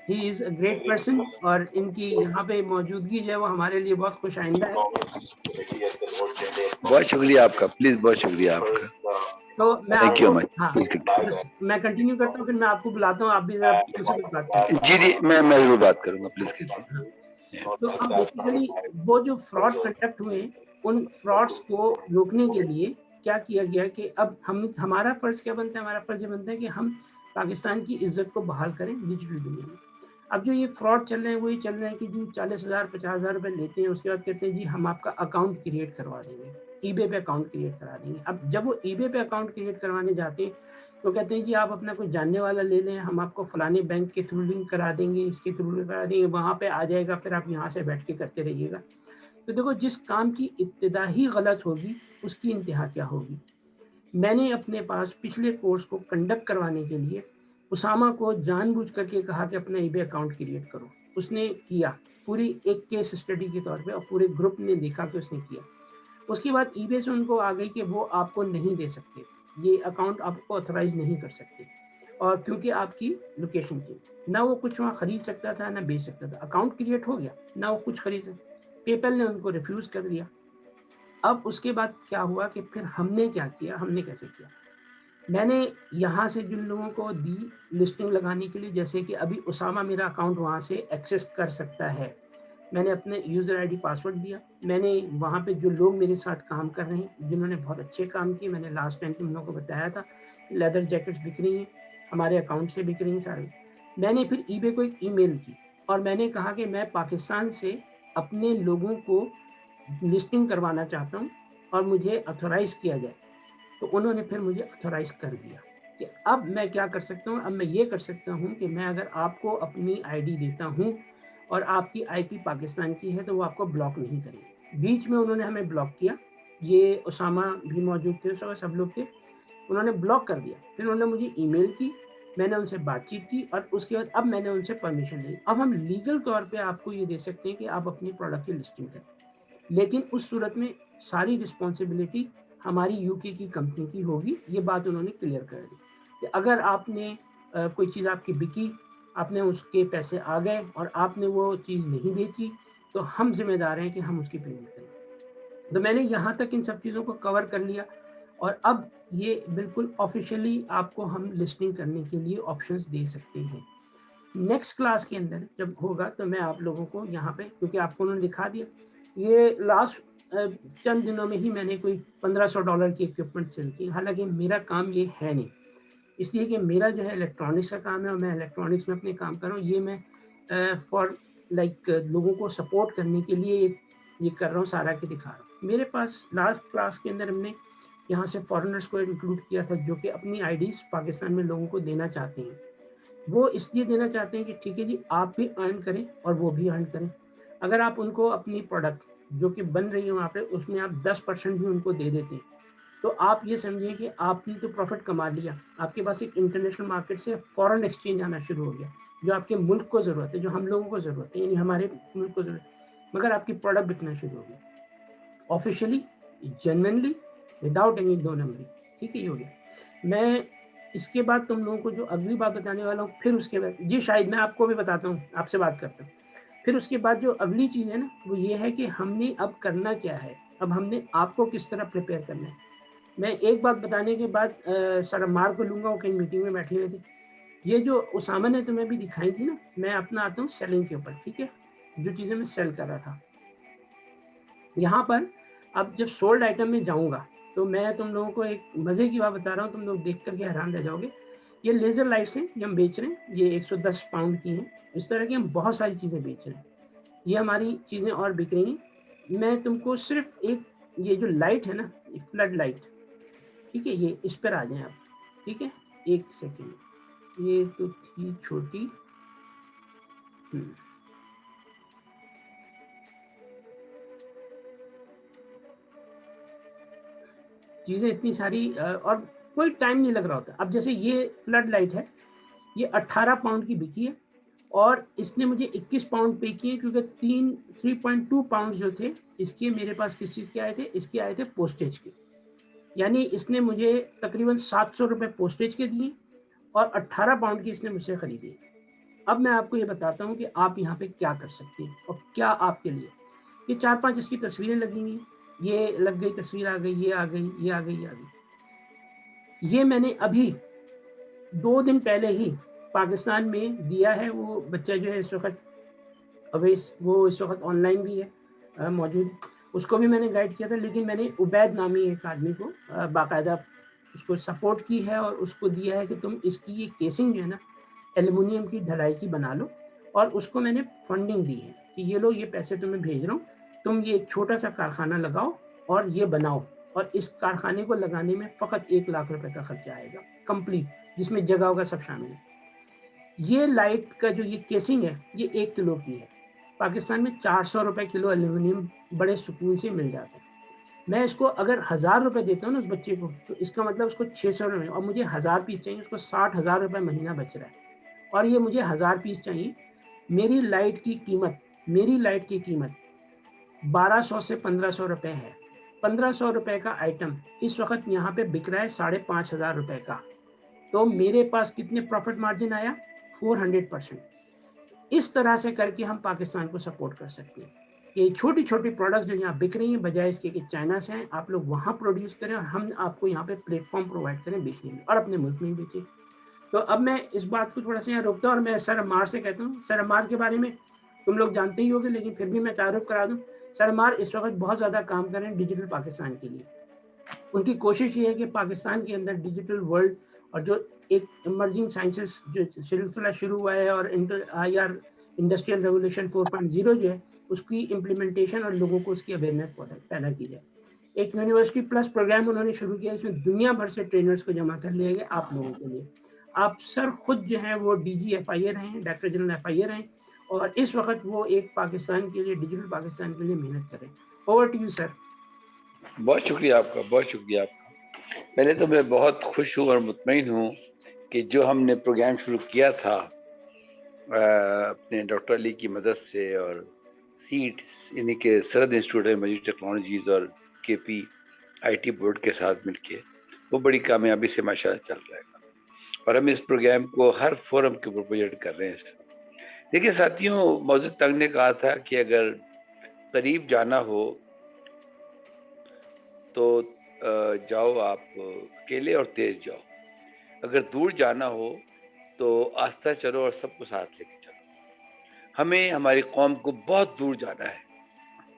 Speaker 1: he is a great person और इनकी यहाँ पे मौजूदगी जो है वो हमारे लिए बहुत खुश आइंदा है।
Speaker 3: बहुत शुक्रिया आपका, प्लीज बहुत शुक्रिया आपका।
Speaker 1: तो मैं
Speaker 3: थैंक यू
Speaker 1: आपको
Speaker 3: मच।
Speaker 1: हाँ, बस मैं कंटिन्यू करता हूँ, फिर मैं आपको बुलाता हूँ, आप भी ज़रा मुझसे कुछ बात करें।
Speaker 3: जी जी, मैं जरूर बात करूंगा, प्लीज
Speaker 1: ठीक है, हाँ।
Speaker 3: कीजिए।
Speaker 1: तो अब बेसिकली वो जो फ्रॉड कंडक्ट हुए हैं, उन फ्रॉड्स को रोकने के लिए क्या किया गया कि अब हम हमारा फ़र्ज़ क्या बनता है? हमारा फ़र्ज़ ये बनता है कि हम पाकिस्तान की इज़्ज़त को बहाल करें डिजिटल दुनिया में। अब जो ये फ्रॉड चल रहे हैं, वो ये चल रहे हैं कि जी 40,000 50,000 रुपए लेते हैं, उसके बाद कहते हैं जी हम आपका अकाउंट क्रिएट करवा देंगे, ईबे पे अकाउंट क्रिएट करा देंगे। अब जब वो ईबे पे अकाउंट क्रिएट करवाने जाते हैं, तो कहते हैं जी आप अपना कोई जानने वाला ले लें, हम आपको फलाने बैंक के थ्रू लिंक करा देंगे, इसके थ्रू लिंक करा देंगे, वहाँ पे आ जाएगा, फिर आप यहाँ से बैठ के करते रहिएगा। तो देखो जिस काम की इब्तिदा ही गलत होगी, उसकी इंतहा क्या होगी? मैंने अपने पास पिछले कोर्स को कंडक्ट करवाने के लिए उसामा को जानबूझ करके कहा कि अपना ईबे अकाउंट क्रिएट करो। उसने किया, पूरी एक केस स्टडी के तौर पे और पूरे ग्रुप ने देखा कि उसने किया। उसके बाद ईबे से उनको आ गई कि वो आपको नहीं दे सकते, ये अकाउंट आपको ऑथराइज़ नहीं कर सकते और क्योंकि आपकी लोकेशन थी। ना वो कुछ वहाँ खरीद सकता था, ना बेच सकता था। अकाउंट क्रिएट हो गया, ना वो कुछ खरीद सकता। पेपैल ने उनको रिफ्यूज़ कर दिया। अब उसके बाद क्या हुआ कि फिर हमने क्या किया, हमने कैसे किया? मैंने यहाँ से जिन लोगों को दी लिस्टिंग लगाने के लिए, जैसे कि अभी उसामा मेरा अकाउंट वहाँ से एक्सेस कर सकता है। मैंने अपने यूज़र आईडी पासवर्ड दिया। मैंने वहाँ पे जो लोग मेरे साथ काम कर रहे हैं, जिन्होंने बहुत अच्छे काम किए, मैंने लास्ट टाइम तुम लोगों को बताया था, लेदर जैकेट्स बिक रही हैं, हमारे अकाउंट से बिक रही हैं सारी। मैंने फिर ईबे को एक ईमेल की और मैंने कहा कि मैं पाकिस्तान से अपने लोगों को लिस्टिंग करवाना चाहता हूँ और मुझे ऑथराइज़ किया जाए। तो उन्होंने फिर मुझे ऑथराइज़ कर दिया कि अब मैं क्या कर सकता हूँ, अब मैं ये कर सकता हूँ कि मैं अगर आपको अपनी आईडी देता हूँ और आपकी आईपी पाकिस्तान की है, तो वो आपको ब्लॉक नहीं करेंगे। बीच में उन्होंने हमें ब्लॉक किया, ये उसामा भी मौजूद थे, सब लोग थे, उन्होंने ब्लॉक कर दिया। फिर उन्होंने मुझे ईमेल की, मैंने उनसे बातचीत की और उसके बाद अब मैंने उनसे परमिशन ली। अब हम लीगल तौर पे आपको ये दे सकते हैं कि आप अपनी प्रोडक्ट की लिस्टिंग करें, लेकिन उस सूरत में सारी रिस्पॉन्सिबिलिटी हमारी यूके की कंपनी की होगी। ये बात उन्होंने क्लियर कर दी कि अगर आपने कोई चीज़ आपकी बिकी, आपने उसके पैसे आ गए और आपने वो चीज़ नहीं बेची, तो हम ज़िम्मेदार हैं कि हम उसकी पेमेंट करें। तो मैंने यहाँ तक इन सब चीज़ों को कवर कर लिया और अब ये बिल्कुल ऑफ़िशियली आपको हम लिस्टिंग करने के लिए ऑप्शंस दे सकते हैं। नेक्स्ट क्लास के अंदर जब होगा तो मैं आप लोगों को यहाँ पे, क्योंकि आपको उन्होंने दिखा दिया, ये लास्ट चंद दिनों में ही मैंने कोई $1500 की इक्विपमेंट सेल की। हालाँकि मेरा काम ये है नहीं, इसलिए कि मेरा जो है इलेक्ट्रॉनिक्स का काम है और मैं इलेक्ट्रॉनिक्स में अपने काम कर रहा हूँ। ये मैं फॉर लाइक लोगों को सपोर्ट करने के लिए ये कर रहा हूँ, सारा के दिखा रहा हूँ। मेरे पास लास्ट क्लास के अंदर हमने यहाँ से फॉरेनर्स को इंक्लूड किया था जो कि अपनी आईडीज़ पाकिस्तान में लोगों को देना चाहते हैं। वो इसलिए देना चाहते हैं कि ठीक है जी, आप भी अर्न करें और वो भी अर्न करें। अगर आप उनको अपनी प्रोडक्ट जो कि बन रही है वहाँ पे, उसमें आप 10% भी उनको दे देते हैं, तो आप ये समझिए कि आपने तो प्रॉफिट कमा लिया। आपके पास एक इंटरनेशनल मार्केट से फॉरेन एक्सचेंज आना शुरू हो गया, जो आपके मुल्क को ज़रूरत है, जो हम लोगों को ज़रूरत है, यानी हमारे मुल्क को ज़रूरत है, मगर आपकी प्रोडक्ट बिकना शुरू हो गया ऑफिशियली, जेन्युइनली, विदाउट एनी दो नंबरी। ठीक है, ये हो गया। मैं इसके बाद तुम लोगों को जो अगली बात बताने वाला हूँ, फिर उसके बाद जी शायद मैं आपको भी बताता हूँ, आपसे बात करता हूँ। फिर उसके बाद जो अगली चीज़ है ना, वो ये है कि हमने अब करना क्या है, अब हमने आपको किस तरह प्रिपेयर करना है। मैं एक बात बताने के बाद सर अम्मार को लूँगा, वो कहीं मीटिंग में बैठे हुए थे। ये जो उसामा ने तुम्हें भी दिखाई थी ना, मैं अपना आता हूँ सेलिंग के ऊपर, ठीक है? जो चीज़ें मैं सेल कर रहा था। यहाँ पर अब जब सोल्ड आइटम में जाऊँगा, तो मैं तुम लोगों को एक मज़े की बात बता रहा हूँ, तुम लोग देख कर के हैरान रह जाओगे। ये लेज़र लाइट्स हैं, ये हम बेच रहे हैं, ये 110 पाउंड की हैं। इस तरह की हम बहुत सारी चीज़ें बेच रहे हैं। ये हमारी चीज़ें और बिक रही हैं। मैं तुमको सिर्फ़ एक ये जो लाइट है ना, ये फ्लड लाइट, ठीक है? ये इस पर आ जाएँ आप, ठीक है? 1 सेकंड, ये तो थी छोटी। हुँ। चीज़ें इतनी सारी और कोई टाइम नहीं लग रहा होता। अब जैसे ये फ्लड लाइट है, ये 18 पाउंड की बिकी है और इसने मुझे 21 पाउंड पे किए क्योंकि 3.2 पाउंड जो थे, इसके मेरे पास किस चीज़ के आए थे? इसके आए थे पोस्टेज के। यानी इसने मुझे तकरीबन ₹700 पोस्टेज के दिए और 18 पाउंड की इसने मुझसे खरीदी। अब मैं आपको ये बताता हूँ कि आप यहाँ पे क्या कर सकते हैं और क्या आपके लिए। ये 4-5 इसकी तस्वीरें लगी हुई हैं, ये लग गई, तस्वीर आ गई, ये आ गई, ये आ गई, ये आ गई। ये मैंने अभी 2 दिन पहले ही पाकिस्तान में दिया है। वो बच्चा जो है इस वक़्त अवैस, वो इस वक़्त ऑनलाइन भी है मौजूद। उसको भी मैंने गाइड किया था, लेकिन मैंने उबैद नामी एक आदमी को बाकायदा उसको सपोर्ट की है और उसको दिया है कि तुम इसकी ये केसिंग जो है ना, एल्युमिनियम की ढलाई की बना लो। और उसको मैंने फंडिंग दी है कि ये लो, ये पैसे तुम्हें भेज रहा हूँ, तुम ये एक छोटा-सा कारखाना लगाओ और ये बनाओ। और इस कारखाने को लगाने में फ़कत 1 लाख रुपए का खर्चा आएगा, कंप्लीट, जिसमें जगह-वगह सब शामिल है। ये लाइट का जो ये केसिंग है, ये 1 किलो की है। पाकिस्तान में ₹400 किलो एल्युमिनियम बड़े सुकून से मिल जाता है। मैं इसको अगर ₹1000 देता हूँ ना उस बच्चे को, तो इसका मतलब उसको ₹600 में, और मुझे 1000 पीस चाहिए, उसको ₹60,000 महीना बच रहा है। और ये मुझे 1000 पीस चाहिए। मेरी लाइट की कीमत 1200 से ₹1500 है। ₹1500 का आइटम इस वक़्त यहाँ पे बिक रहा है ₹5500 का। तो मेरे पास कितने प्रॉफ़िट मार्जिन आया? 400%। इस तरह से करके हम पाकिस्तान को सपोर्ट कर सकते हैं। ये छोटी-छोटी प्रोडक्ट्स जो यहाँ बिक रही हैं, बजाय इसके कि चाइना से आएँ, आप लोग वहाँ प्रोड्यूस करें और हम आपको यहाँ पे प्लेटफ़ॉर्म प्रोवाइड करें बेचने में, और अपने मुल्क में ही बेचें। तो अब मैं इस बात को थोड़ा-सा यहाँ रोकता हूँ और मैं सर अम्मार से कहता हूँ। सर अम्मार के बारे में तुम लोग जानते ही होंगे, लेकिन फिर भी मैं तारुफ़ करा दूँ। सर अम्मार इस वक़्त बहुत ज़्यादा काम कर रहे हैं डिजिटल पाकिस्तान के लिए। उनकी कोशिश ये है कि पाकिस्तान के अंदर डिजिटल वर्ल्ड और जो एक इमर्जिंग साइंसेस जो सिलसिला शुरू हुआ है और आईआर इंडस्ट्रियल रेवोल्यूशन 4.0 जो है, उसकी इम्प्लीमेंटेशन और लोगों को उसकी अवेयरनेस पैदा की जाए। एक यूनिवर्सिटी प्लस प्रोग्राम उन्होंने शुरू किया, इसमें दुनिया भर से ट्रेनर्स को जमा कर लिया गया आप लोगों के लिए। आप सर खुद जो हैं वो डीजी एफआईए रहे हैं, डायरेक्टर जनरल एफआईए रहे हैं और इस वक़्त वो एक पाकिस्तान के लिए, डिजिटल पाकिस्तान के लिए मेहनत कर रहे हैं। Over to you sir.
Speaker 3: बहुत शुक्रिया आपका, बहुत शुक्रिया आपका। पहले तो मैं बहुत खुश हूँ और मुतमईन हूँ कि जो हमने प्रोग्राम शुरू किया था अपने डॉक्टर अली की मदद से और सीट यानी कि सरहद इंस्टीट्यूट ऑफ इमर्जिंग टेक्नोलॉजीज और केपी आईटी बोर्ड के साथ मिलके वो बड़ी कामयाबी से माशाल्लाह चल रहा है। और हम इस प्रोग्राम को हर फोरम के ऊपर प्रोजेक्ट कर रहे हैं। देखिए साथियों, मौजूद तंग ने कहा था कि अगर करीब जाना हो तो जाओ आप अकेले और तेज जाओ, अगर दूर जाना हो तो आस्था चलो और सबको साथ लेके चलो। हमें हमारी कौम को बहुत दूर जाना है,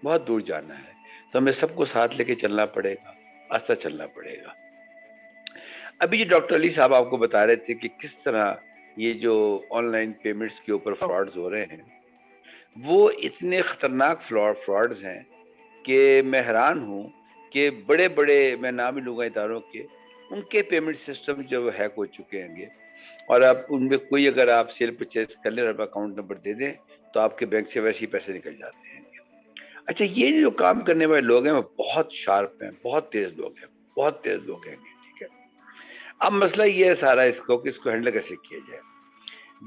Speaker 3: बहुत दूर जाना है, तो हमें सबको साथ लेके चलना पड़ेगा, आस्था चलना पड़ेगा। अभी जो डॉक्टर अली साहब आपको बता रहे थे कि किस तरह ये जो ऑनलाइन पेमेंट्स के ऊपर फ्रॉड्स हो रहे हैं, वो इतने खतरनाक फ्रॉड्स हैं कि मैं हैरान हूँ कि बड़े-बड़े, मैं नाम ही लूँगा इदारों के, उनके पेमेंट सिस्टम जो हैक हो चुके हैंगे और आप उनमें कोई अगर आप सेल परचेज़ कर लें और अपना अकाउंट नंबर दे दें, तो आपके बैंक से वैसे ही पैसे निकल जाते हैं। अच्छा, ये जो काम करने वाले लोग हैं, वो बहुत शार्प हैं, बहुत तेज़ लोग हैं, बहुत तेज़ लोग हैं, ठीक है। अब मसला ये है सारा इसको कि इसको हैंडल कैसे किया जाए।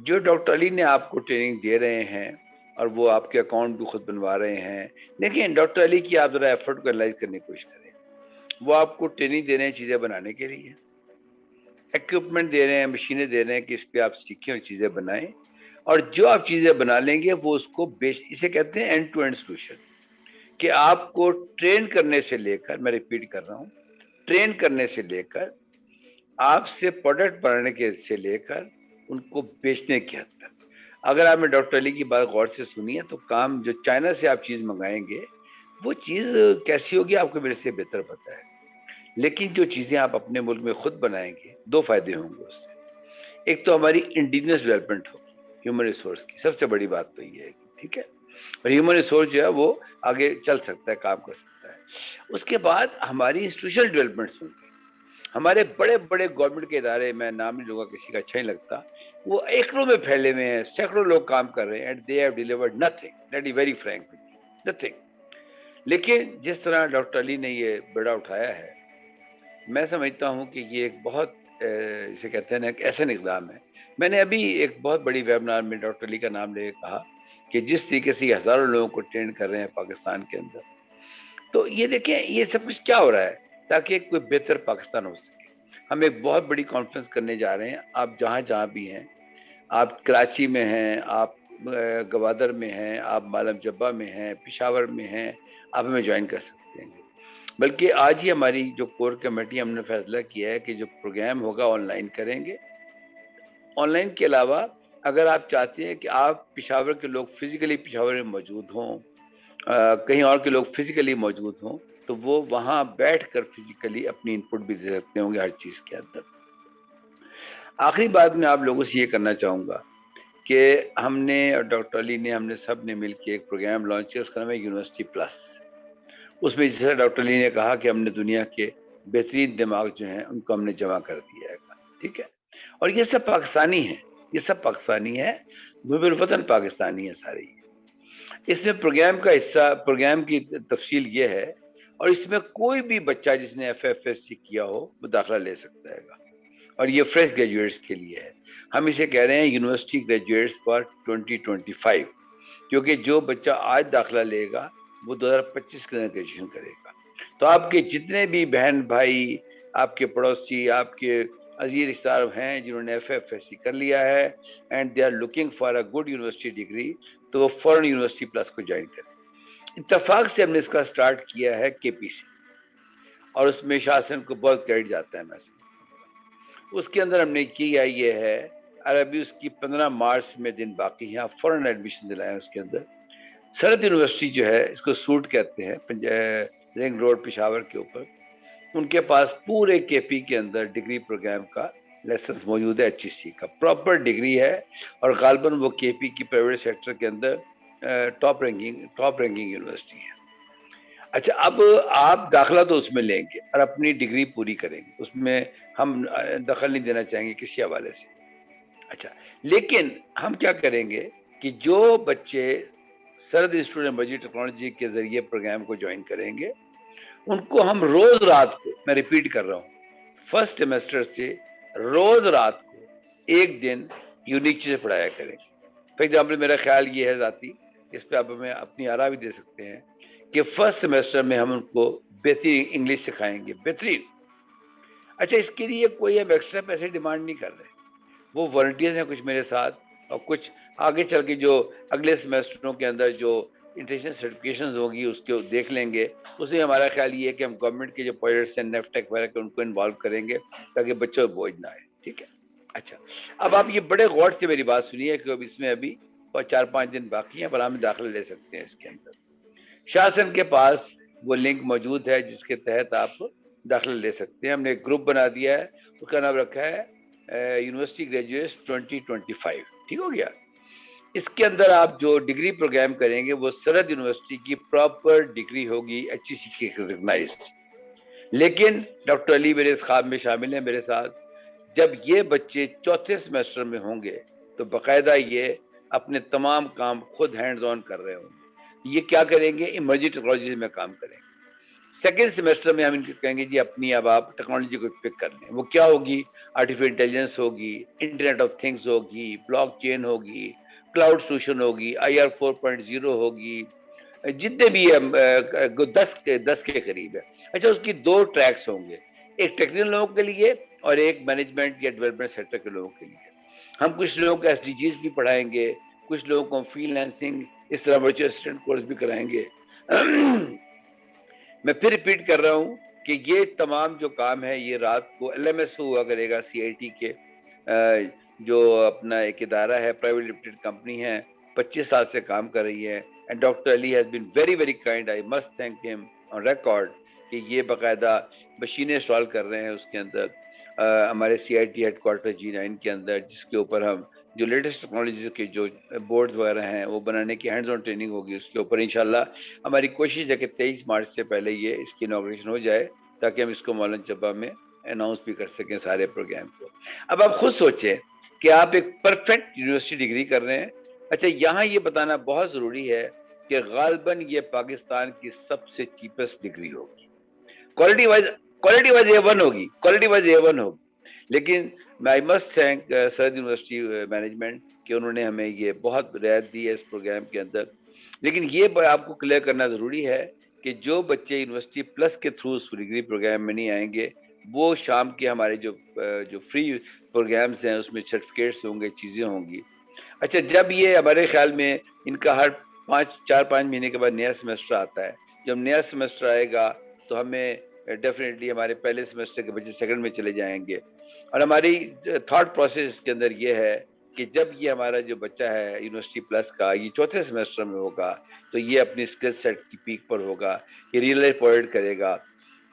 Speaker 3: जो डॉक्टर अली ने आपको ट्रेनिंग दे रहे हैं और वो आपके अकाउंट भी खुद बनवा रहे हैं, देखिए डॉक्टर अली की आप ज़रा एफर्ट को एनालाइज़ करने की कोशिश करें। वो आपको ट्रेनिंग दे रहे हैं चीज़ें बनाने के लिए, इक्विपमेंट दे रहे हैं, मशीनें दे रहे हैं कि इस पे आप सीखें और चीज़ें बनाएँ और जो आप चीज़ें बना लेंगे वो उसको इसे कहते हैं एंड टू एंड सॉल्यूशन, कि आपको ट्रेन करने से लेकर, मैं रिपीट कर रहा हूँ, ट्रेन करने से लेकर, आपसे प्रोडक्ट बनाने के से लेकर उनको बेचने की हद तक। अगर आपने डॉक्टर अली की बात गौर से सुनी है तो काम जो चाइना से आप चीज़ मंगाएंगे वो चीज़ कैसी होगी आपको मेरे से बेहतर पता है। लेकिन जो चीज़ें आप अपने मुल्क में खुद बनाएँगे, 2 फ़ायदे होंगे उससे। एक तो हमारी इंडिजिनस डेवलपमेंट होगी, ह्यूमन रिसोर्स की, सबसे बड़ी बात तो ये है, ठीक है? और ह्यूमन रिसोर्स जो है वो आगे चल सकता है, काम कर सकता है। उसके बाद हमारी इंस्टीट्यूशनल डेवलपमेंट्स होंगी। हमारे बड़े-बड़े गवर्नमेंट के इदारे, मैं नाम नहीं लूँगा, किसी का अच्छा नहीं लगता, वो एकड़ों में फैले हुए हैं, सैकड़ों लोग काम कर रहे हैं and they have delivered nothing, let be very frank with you, nothing. लेकिन जिस तरह डॉक्टर अली ने ये बेड़ा उठाया है, मैं समझता हूँ कि ये एक बहुत जिसे कहते हैं ना, एक ऐसा इक़दाम है। मैंने अभी एक बहुत बड़ी वेबिनार में डॉक्टर अली का नाम लेके कहा कि जिस तरीके से ये हज़ारों लोगों को ट्रेन कर रहे हैं पाकिस्तान के अंदर, तो ये देखें ये सब कुछ क्या हो रहा है, ताकि एक कोई बेहतर पाकिस्तान हो सके। हम एक बहुत बड़ी कॉन्फ्रेंस करने जा रहे हैं, आप जहाँ-जहाँ भी हैं, आप कराची में हैं, आप गवादर में हैं, आप मालम जब्बा में हैं, पेशावर में हैं, आप हमें जॉइन कर सकते हैं। बल्कि आज ही हमारी जो कोर कमेटी, हमने फैसला किया है कि जो प्रोग्राम होगा ऑनलाइन करेंगे। ऑनलाइन के अलावा अगर आप चाहते हैं कि आप पेशावर के लोग फिजिकली पेशावर में मौजूद हों, कहीं और के लोग फिजिकली मौजूद हों, तो वो वहाँ बैठकर फिजिकली अपनी इनपुट भी दे सकते होंगे हर चीज़ के अंदर। आखिरी बात मैं आप लोगों से ये करना चाहूँगा कि हमने और डॉक्टर अली ने, हमने सब ने मिल के एक प्रोग्राम लॉन्च किया, उसका नाम है यूनिवर्सिटी प्लस। उसमें जैसा डॉक्टर अली ने कहा कि हमने दुनिया के बेहतरीन दिमाग जो हैं उनको हमने जमा कर दिया है, ठीक है? और ये सब पाकिस्तानी हैं, ये सब पाकिस्तानी है, मुहब्बुल वतन पाकिस्तानी है सारे। इसमें प्रोग्राम का हिस्सा, प्रोग्राम की तफसील ये है, और इसमें कोई भी बच्चा जिसने एफएफएससी किया हो वो दाखिला ले सकता है, और ये फ्रेश ग्रेजुएट्स के लिए है। हम इसे कह रहे हैं यूनिवर्सिटी ग्रेजुएट्स फॉर 2025, क्योंकि जो बच्चा आज दाखिला लेगा वो 2025 के अंदर ग्रेजुएशन करेगा। तो आपके जितने भी बहन भाई, आपके पड़ोसी, आपके अजीज रिश्तेदार हैं जिन्होंने एफएफएससी कर लिया है and they are looking for a good university degree, तो वो फॉरेन यूनिवर्सिटी प्लस को ज्वाइन करें। इत्तेफाक से हमने इसका स्टार्ट किया है केपीसी, और उसमें शासन को बहुत क्रेडिट जाता है। मैं उसके अंदर हमने किया ये है, और अभी उसकी 15 मार्च में दिन बाकी है, आप फॉरेन एडमिशन दिलाएं। उसके अंदर सरहद यूनिवर्सिटी जो है, इसको सूट कहते हैं, रिंग रोड पेशावर के ऊपर, उनके पास पूरे केपी के अंदर डिग्री प्रोग्राम का लेसन मौजूद है, HEC का प्रॉपर डिग्री है, और गालबन वो केपी की प्राइवेट सेक्टर के अंदर टॉप रैंकिंग यूनिवर्सिटी है। अच्छा, अब आप दाखिला तो उसमें लेंगे और अपनी डिग्री पूरी करेंगे, उसमें हम दखल नहीं देना चाहेंगे किसी हवाले से। अच्छा, लेकिन हम क्या करेंगे कि जो बच्चे सरद इंस्टीट्यूट ऑफ इमर्जिंग टेक्नोलॉजी के जरिए प्रोग्राम को ज्वाइन करेंगे, उनको हम रोज रात को, मैं रिपीट कर रहा हूँ, फर्स्ट सेमेस्टर से रोज रात को एक दिन यूनिक चीजें पढ़ाया करेंगे। फॉर एग्जाम्पल, मेरा ख्याल ये है जाती, इस पर आप हमें अपनी आरा भी दे सकते हैं, कि फर्स्ट सेमेस्टर में हम उनको बेहतरीन इंग्लिश सिखाएंगे, बेहतरीन। अच्छा, इसके लिए कोई हम एक्स्ट्रा पैसे डिमांड नहीं कर रहे, वो वॉलंटियर्स हैं कुछ मेरे साथ, और कुछ आगे चल के जो अगले सेमेस्टरों के अंदर जो इंटरनेशनल सर्टिफिकेशन होगी उसको देख लेंगे। उसमें हमारा ख्याल ये है कि हम गवर्नमेंट के जो पायलट्स हैं, नेफ्टेक वगैरह के, उनको इन्वॉल्व करेंगे ताकि बच्चों को बोझ ना आए, ठीक है? अच्छा, अब आप ये बड़े गौर से मेरी बात सुनिए कि अब इसमें अभी 4-5 दिन बाकी हैं, पर हम दाखिला ले सकते हैं इसके अंदर। शासन के पास वो लिंक मौजूद है जिसके तहत आप दाखिला ले सकते हैं। हमने एक ग्रुप बना दिया है, उसका नाम रखा है यूनिवर्सिटी ग्रेजुएट्स 2025, ठीक हो गया? इसके अंदर आप जो डिग्री प्रोग्राम करेंगे वो सरहद यूनिवर्सिटी की प्रॉपर डिग्री होगी, HEC की रिकॉग्नाइज्ड। लेकिन डॉक्टर अली मेरे इस ख्वाब में शामिल है मेरे साथ। जब ये बच्चे चौथे सेमेस्टर में होंगे तो बाकायदा ये अपने तमाम काम खुद हैंड्स ऑन कर रहे होंगे। ये क्या करेंगे? इमर्जिंग टेक्नोलॉजी में काम करेंगे। सेकेंड सेमेस्टर में हम इनको कहेंगे जी अपनी अब आप टेक्नोलॉजी को पिक कर लें। वो क्या होगी? आर्टिफिशियल इंटेलिजेंस होगी, इंटरनेट ऑफ थिंग्स होगी, ब्लॉकचेन होगी, क्लाउड सोल्यूशन होगी, IR 4.0 होगी, जितने भी 10 के करीब है। अच्छा, उसकी 2 ट्रैक्स होंगे, एक टेक्निकल लोगों के लिए और एक मैनेजमेंट या डेवलपमेंट सेक्टर के लोगों के लिए। हम कुछ लोगों को SDGs भी पढ़ाएंगे, कुछ लोगों को फ्रीलांसिंग, इस तरह वर्चुअल असिस्टेंट कोर्स भी कराएंगे। मैं फिर रिपीट कर रहा हूँ कि ये तमाम जो काम है ये रात को LMS पे हुआ करेगा। CIT के जो अपना एक इदारा है, प्राइवेट लिमिटेड कंपनी है, 25 साल से काम कर रही है, and doctor Ali has been very very kind, I must thank him on record कि ये बाकायदा मशीनें इंस्टॉल कर रहे हैं उसके अंदर हमारे CIT हेडक्वार्टर G9 के अंदर, जिसके ऊपर हम जो लेटेस्ट टेक्नोलॉजी के जो बोर्ड्स वगैरह हैं वो बनाने की हैंड्स ऑन ट्रेनिंग होगी उसके ऊपर इंशाल्लाह। हमारी कोशिश है कि 23 मार्च से पहले ये इसकी इनॉग्रेशन हो जाए ताकि हम इसको मौलाना चब्बा में अनाउंस भी कर सकें सारे प्रोग्राम को। अब आप खुद सोचें कि आप एक परफेक्ट यूनिवर्सिटी डिग्री कर रहे हैं। अच्छा, यहाँ ये बताना बहुत ज़रूरी है कि गालिबन ये पाकिस्तान की सबसे चीपेस्ट डिग्री होगी। क्वालिटी वाइज A1 होगी, क्वालिटी वाइज A1 होगी, लेकिन आई मस्ट थैंक सरहद यूनिवर्सिटी मैनेजमेंट कि उन्होंने हमें ये बहुत रियायत दी है इस प्रोग्राम के अंदर। लेकिन ये आपको क्लियर करना ज़रूरी है कि जो बच्चे यूनिवर्सिटी प्लस के थ्रू उस डिग्री प्रोग्राम में नहीं आएंगे, वो शाम के हमारे जो फ्री प्रोग्राम्स हैं उसमें सर्टिफिकेट्स होंगे, चीज़ें होंगी। अच्छा, जब ये हमारे ख्याल में इनका हर 4-5 महीने के बाद नया सेमेस्टर आता है, जब नया सेमेस्टर आएगा तो हमें डेफिनेटली हमारे पहले सेमेस्टर के बच्चे सेकंड में चले जाएंगे। और हमारी थॉट प्रोसेस के अंदर ये है कि जब ये हमारा जो बच्चा है यूनिवर्सिटी प्लस का ये चौथे सेमेस्टर में होगा तो ये अपनी स्किल सेट की पीक पर होगा, ये रियल लाइफ प्रोवाइड करेगा।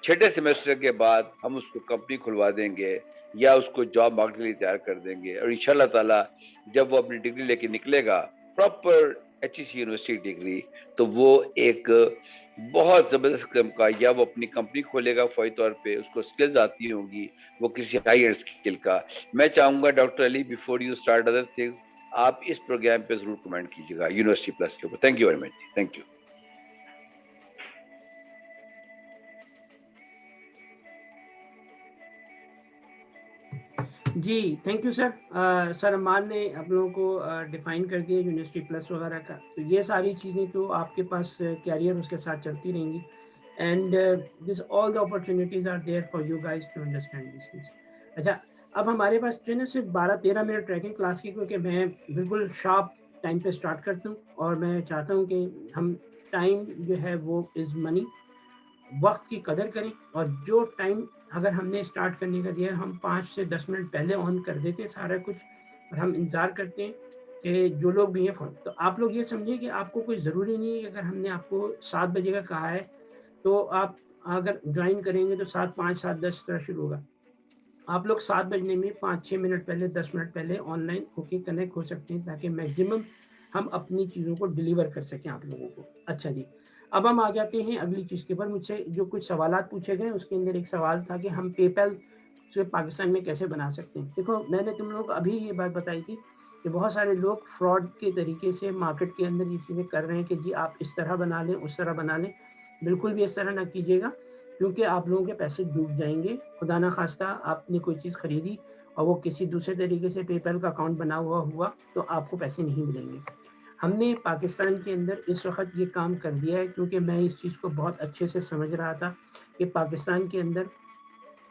Speaker 3: छठे सेमेस्टर के बाद हम उसको कंपनी खुलवा देंगे या उसको जॉब मार्केट के लिए तैयार कर देंगे, और इंशाल्लाह ताला जब वो अपनी डिग्री लेके निकलेगा प्रॉपर HEC यूनिवर्सिटी डिग्री, तो वो एक बहुत जबरदस्त किस्म का, या वो अपनी कंपनी खोलेगा फौरी तौर पे, उसको स्किल्स आती होंगी, वो किसी हाई एंड स्किल का। मैं चाहूंगा doctor Ali, before you start other things, आप इस प्रोग्राम पे जरूर कमेंट कीजिएगा यूनिवर्सिटी प्लस के ऊपर। Thank you very much. Thank you.
Speaker 1: जी, thank you sir. Sir Ammar ने आप लोगों को डिफाइन कर दिया यूनिवर्सिटी प्लस वगैरह का, तो ये सारी चीज़ें तो आपके पास कैरियर उसके साथ चलती रहेंगी, and this all the opportunities are there for you guys to understand this things. अच्छा, अब हमारे पास जो है ना सिर्फ 12-13 मिनट रह गए क्लास की, क्योंकि मैं बिल्कुल शार्प टाइम पे स्टार्ट करता हूँ, और मैं चाहता हूँ कि हम टाइम जो है वो इज़ मनी, वक्त की कदर करें, और जो टाइम अगर हमने स्टार्ट करने का दिया हम 5 से 10 मिनट पहले ऑन कर देते हैं सारा कुछ, और हम इंतज़ार करते हैं कि जो लोग भी हैं फ़ोन, तो आप लोग ये समझिए कि आपको कोई ज़रूरी नहीं है कि अगर हमने आपको 7 बजे का कहा है तो आप अगर ज्वाइन करेंगे तो 7:05, 7:10 तरह शुरू होगा। आप लोग 7 बजने में 5-6 मिनट पहले, 10 मिनट पहले ऑनलाइन होके कनेक्ट हो सकते हैं, ताकि मैक्सिमम हम अपनी चीज़ों को डिलीवर कर सकें आप लोगों को। अच्छा जी, अब हम आ जाते हैं अगली चीज़ के ऊपर। मुझसे जो कुछ सवालात पूछे गए उसके अंदर एक सवाल था कि हम पेपैल से पाकिस्तान में कैसे बना सकते हैं। देखो, मैंने तुम लोगों को अभी ये बात बताई थी कि बहुत सारे लोग फ्रॉड के तरीके से मार्केट के अंदर ये चीज़ें कर रहे हैं कि जी आप इस तरह बना लें, उस तरह बना लें। बिल्कुल भी इस तरह ना कीजिएगा, क्योंकि आप लोगों के पैसे डूब जाएंगे। खुदा ना खास्ता आपने कोई चीज़ खरीदी और वो किसी दूसरे तरीके से पेपैल का अकाउंट बना हुआ तो आपको पैसे नहीं मिलेंगे। हमने पाकिस्तान के अंदर इस वक्त ये काम कर दिया है, क्योंकि मैं इस चीज़ को बहुत अच्छे से समझ रहा था कि पाकिस्तान के अंदर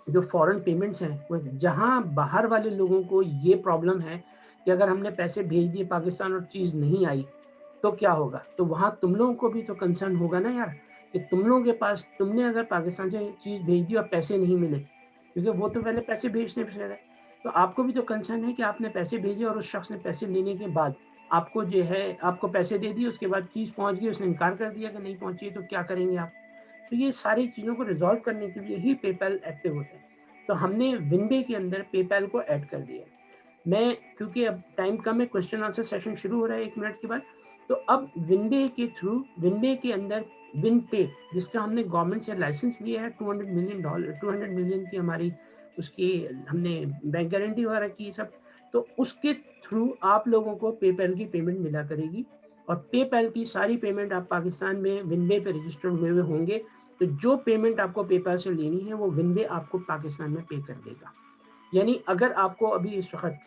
Speaker 1: जो फॉरेन पेमेंट्स हैं, वो जहाँ बाहर वाले लोगों को ये प्रॉब्लम है कि अगर हमने पैसे भेज दिए पाकिस्तान और चीज़ नहीं आई तो क्या होगा, तो वहाँ तुम लोगों को भी तो कंसर्न होगा ना यार, कि तुम लोगों के पास, तुमने अगर पाकिस्तान से चीज़ भेज दी और पैसे नहीं मिले, क्योंकि वो तो पहले पैसे भेजने पे रहे, तो आपको भी तो कंसर्न है कि आपने पैसे भेजे और उस शख्स ने पैसे लेने के बाद आपको जो है आपको पैसे दे दिए, उसके बाद चीज़ पहुँच गई, उसने इनकार कर दिया कि नहीं पहुँची, तो क्या करेंगे आप? तो ये सारी चीज़ों को रिज़ॉल्व करने के लिए ही पेपैल एक्टिव होता है। तो हमने विनबे के अंदर पेपैल को ऐड कर दिया है। मैं, क्योंकि अब टाइम कम है, क्वेश्चन आंसर सेशन शुरू हो रहा है 1 मिनट के बाद, तो अब विनबे के थ्रू, विनबे के अंदर विनपे, जिसका हमने गवर्नमेंट से लाइसेंस लिया है, $200 मिलियन की हमारी उसकी हमने बैंक गारंटी वगैरह की सब, तो उसके थ्रू आप लोगों को पेपैल की पेमेंट मिला करेगी, और पेपैल की सारी पेमेंट आप पाकिस्तान में विनबे पे रजिस्टर्ड हुए होंगे, तो जो पेमेंट आपको पेपैल से लेनी है वो विनबे आपको पाकिस्तान में पे कर देगा। यानी अगर आपको अभी इस वक्त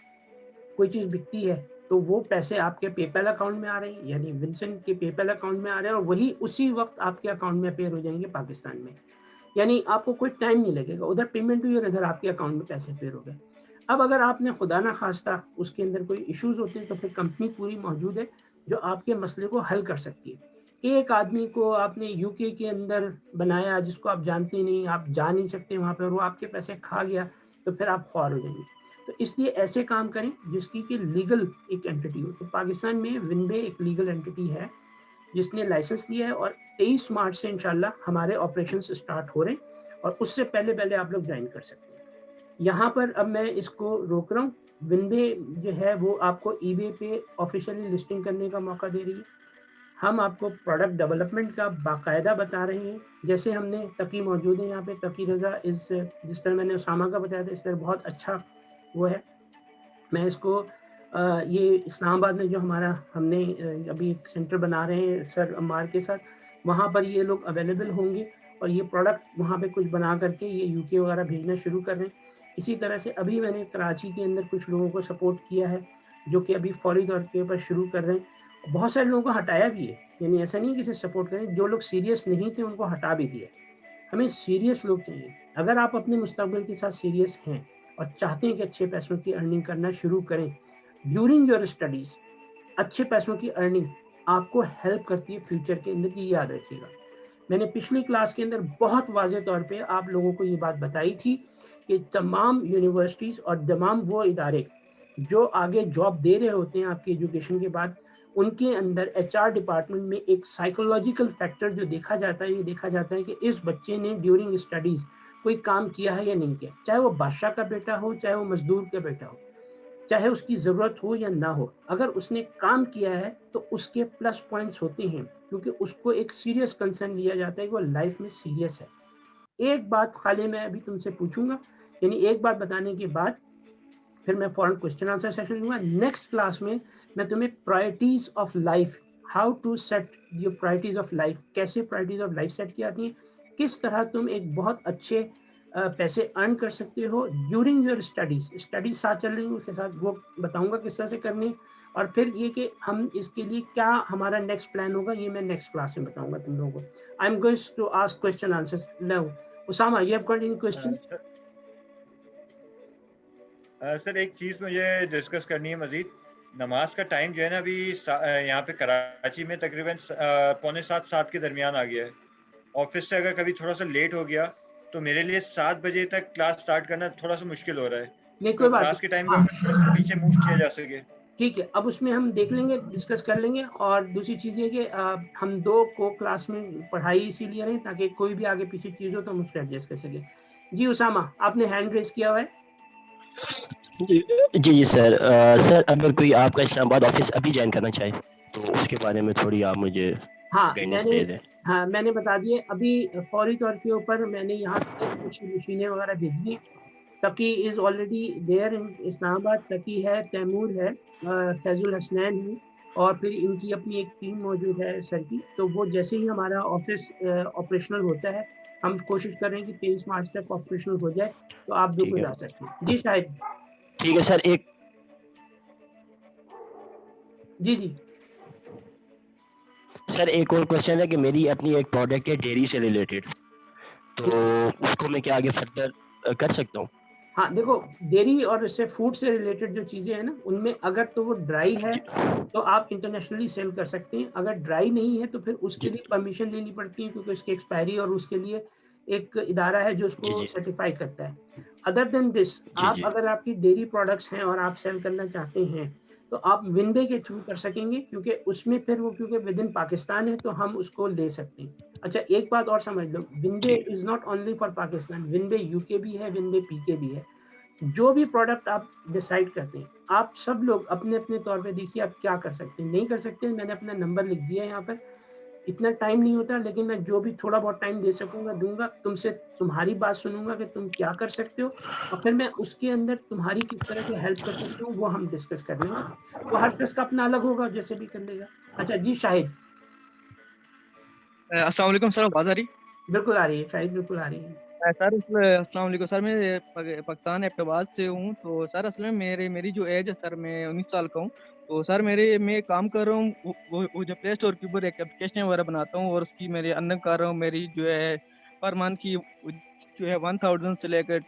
Speaker 1: कोई चीज़ बिकती है तो वो पैसे आपके पेपैल अकाउंट में आ रहे हैं, यानी विंसेंट के पेपैल अकाउंट में आ रहे हैं, और वही उसी वक्त आपके अकाउंट में पेड हो जाएंगे पाकिस्तान में। यानी आपको कोई टाइम नहीं लगेगा, उधर पेमेंट हुई और इधर आपके अकाउंट में पैसे पेड हो गए। अब अगर आपने खुदा ना खास्ता उसके अंदर कोई इश्यूज होते हैं तो फिर कंपनी पूरी मौजूद है जो आपके मसले को हल कर सकती है। एक आदमी को आपने यूके के अंदर बनाया जिसको आप जानते नहीं, आप जा नहीं सकते वहाँ पर, वो आपके पैसे खा गया, तो फिर आप ख्वार हो जाएंगे। तो इसलिए ऐसे काम करें जिसकी कि लीगल एक एंटिटी हो। तो पाकिस्तान में विनबे एक लीगल एंटिटी है, जिसने लाइसेंस लिया है और 23 मार्च से इंशाल्लाह हमारे ऑपरेशंस स्टार्ट हो रहे हैं और उससे पहले-पहले आप लोग जॉइन कर सकते हैं। यहाँ पर अब मैं इसको रोक रहा हूँ। विनबे जो है वो आपको ईबे पे ऑफ़िशियली लिस्टिंग करने का मौका दे रही है। हम आपको प्रोडक्ट डेवलपमेंट का बाकायदा बता रहे हैं। जैसे हमने तकी मौजूद है यहाँ पे, तकी रज़ा जिस तरह मैंने उसामा का बताया था, इस तरह बहुत अच्छा वो है। मैं इसको ये इस्लामाबाद में जो हमारा हमने अभी एक सेंटर बना रहे हैं सर अम्मार के साथ, वहाँ पर ये लोग अवेलेबल होंगे और ये प्रोडक्ट वहाँ पे कुछ बना करके ये यूके वगैरह भेजना शुरू कर रहे हैं। इसी तरह से अभी मैंने कराची के अंदर कुछ लोगों को सपोर्ट किया है, जो कि अभी फौरी तौर के ऊपर शुरू कर रहे हैं। बहुत सारे लोगों को हटाया भी है, यानी ऐसा नहीं है कि सिर्फ सपोर्ट करें, जो लोग सीरियस नहीं थे उनको हटा भी दिया। हमें सीरियस लोग चाहिए। अगर आप अपने मुस्तकबिल के साथ सीरियस हैं और चाहते हैं कि अच्छे पैसों की अर्निंग करना शुरू करें, ड्यूरिंग योर स्टडीज़ अच्छे पैसों की अर्निंग आपको हेल्प करती है फ्यूचर के अंदर, ये याद रखिएगा। मैंने पिछली क्लास के अंदर बहुत वाज़ेह तौर पे आप लोगों को ये बात बताई थी कि तमाम यूनिवर्सिटीज़ और तमाम वो इदारे जो आगे जॉब दे रहे होते हैं आपकी एजुकेशन के बाद, उनके अंदर एचआर डिपार्टमेंट में एक साइकोलॉजिकल फैक्टर जो देखा जाता है, ये देखा जाता है कि इस बच्चे ने ड्यूरिंग स्टडीज़ कोई काम किया है या नहीं किया। चाहे वो बादशाह का बेटा हो, चाहे वो मज़दूर का बेटा हो, चाहे उसकी ज़रूरत हो या ना हो, अगर उसने काम किया है तो उसके प्लस पॉइंट्स होते हैं, क्योंकि उसको एक सीरियस कंसर्न लिया जाता है कि वो लाइफ में सीरियस है। एक बात खाली मैं अभी तुमसे पूछूँगा, यानी एक बात बताने के बाद फिर मैं फ़ौरन क्वेश्चन आंसर सेशन लूँगा। नेक्स्ट क्लास में मैं तुम्हें priorities of life, how to set your priorities of life, कैसे प्रायोरिटीज़ ऑफ लाइफ़ सेट की जाती हैं, किस तरह तुम एक बहुत अच्छे पैसे अर्न कर सकते हो ड्यूरिंग योर स्टडीज़ साथ चल रही हैं, उसके साथ वो बताऊँगा किस तरह से करनी है और फिर ये कि हम इसके लिए क्या हमारा नेक्स्ट प्लान होगा, ये मैं नेक्स्ट क्लास में बताऊँगा तुम लोगों को। I am going to ask question answers now. Usama, you have got any question?
Speaker 2: Sir एक चीज़ मुझे डिस्कस करनी है मज़ीद। नमाज का टाइम जो है ना अभी यहाँ पे कराची में तकरीबन पौने 7 के दरमियान आ गया है। ऑफिस से अगर कभी थोड़ा सा लेट हो गया तो मेरे लिए 7 बजे तक क्लास स्टार्ट करना थोड़ा सा मुश्किल हो रहा है।
Speaker 1: नहीं,
Speaker 2: तो
Speaker 1: कोई बात
Speaker 2: क्लास
Speaker 1: नहीं।
Speaker 2: के टाइम को
Speaker 1: हाँ,
Speaker 2: अगर थोड़ा सा पीछे मूव किया जा सके।
Speaker 1: ठीक है, अब उसमें हम देख लेंगे, डिस्कस कर लेंगे और दूसरी चीज़ ये कि हम 2 को क्लास में पढ़ाई इसीलिए रहे ताकि कोई भी आगे-पीछे चीज़ हो तो हम उसको एडजस्ट कर सकें। जी उसामा, आपने हैंड रेज़ किया हुआ है।
Speaker 4: जी जी सर। सर अगर कोई आपका इस्लामाबाद ऑफिस अभी ज्वाइन करना चाहे तो उसके बारे में थोड़ी आप मुझे
Speaker 1: हाँ,
Speaker 4: गाइडेंस दे दें।
Speaker 1: मैंने बता दिए अभी फौरी तौर के ऊपर मैंने यहाँ से कुछ मशीनें वगैरह भेजी हैं। Taqi is already there in Islamabad, Taqi है, तैमूर है, फैज़ुल हसनैन है और फिर इनकी अपनी एक टीम मौजूद है सर की। तो वो जैसे ही हमारा ऑफ़िस ऑपरेशनल होता है, हम कोशिश कर रहे हैं कि 23 मार्च तक ऑपरेशनल हो जाए, तो आप
Speaker 4: ठीक
Speaker 1: बिल्कुल
Speaker 4: है।
Speaker 1: आ सकते हैं। जी शाहिद।
Speaker 4: ठीक है सर।
Speaker 1: जी, जी।
Speaker 4: एक और क्वेश्चन है कि मेरी अपनी एक प्रोडक्ट है डेयरी से रिलेटेड, तो
Speaker 1: ठीक है।
Speaker 4: उसको मैं क्या आगे फर्दर कर सकता हूँ?
Speaker 1: हाँ, देखो डेयरी और इससे फूड से रिलेटेड जो चीज़ें हैं ना, उनमें अगर तो वो ड्राई है,
Speaker 4: जी,
Speaker 1: तो आप इंटरनेशनली सेल कर सकते हैं। अगर ड्राई नहीं है, तो फिर उसके
Speaker 4: जी,
Speaker 1: लिए परमिशन लेनी पड़ती है क्योंकि उसकी एक्सपायरी और उसके लिए एक इदारा है जो
Speaker 4: जी,
Speaker 1: उसको
Speaker 4: जी,
Speaker 1: सर्टिफ़ाई करता है। अदर देन दिस
Speaker 4: जी,
Speaker 1: आप
Speaker 4: जी,
Speaker 1: अगर आपकी डेयरी प्रोडक्ट्स हैं और आप सेल करना चाहते हैं, तो आप विनबे के थ्रू कर सकेंगे क्योंकि उसमें फिर वो क्योंकि विद इन पाकिस्तान है, तो हम उसको ले सकते हैं। अच्छा एक बात और समझ लो, विनबे
Speaker 4: ठीक।
Speaker 1: Is not only for Pakistan, Winbay UK भी है, विनबे पीके भी है। जो भी प्रोडक्ट आप डिसाइड करते हैं, आप सब लोग अपने-अपने तौर पे देखिए आप क्या कर सकते हैं, नहीं कर सकते हैं, मैंने अपना नंबर लिख दिया है यहाँ पर। इतना टाइम नहीं होता लेकिन मैं जो भी थोड़ा बहुत टाइम दे सकूँगा दूँगा, तुमसे तुम्हारी बात सुनूँगा कि तुम क्या कर सकते हो और फिर मैं उसके अंदर तुम्हारी किस तरह से हेल्प कर सकता हूँ, वो हम डिस्कस कर लेंगे। तो हर किसी का अपना अलग होगा, जैसे भी कर लेगा। अच्छा जी शाहिद,
Speaker 5: अस्सलाम वालेकुम सर, आवाज़ आ रही?
Speaker 1: बिल्कुल आ रही है, शाहिद बिल्कुल आ रही है।
Speaker 5: सर अस्सलाम वालेकुम सर, मैं पाकिस्तान एबटाबाद से हूँ। तो सर असल में मेरी जो एज है सर, मैं 19 साल का हूँ। तो सर मैं काम कर रहा हूँ, वो जो प्ले स्टोर के ऊपर एक एप्लीकेशन वगैरह बनाता हूँ और उसकी मेरी अर्निंग कर रहा हूँ। मेरी जो है पर मंथ की जो है 1000 से लेकर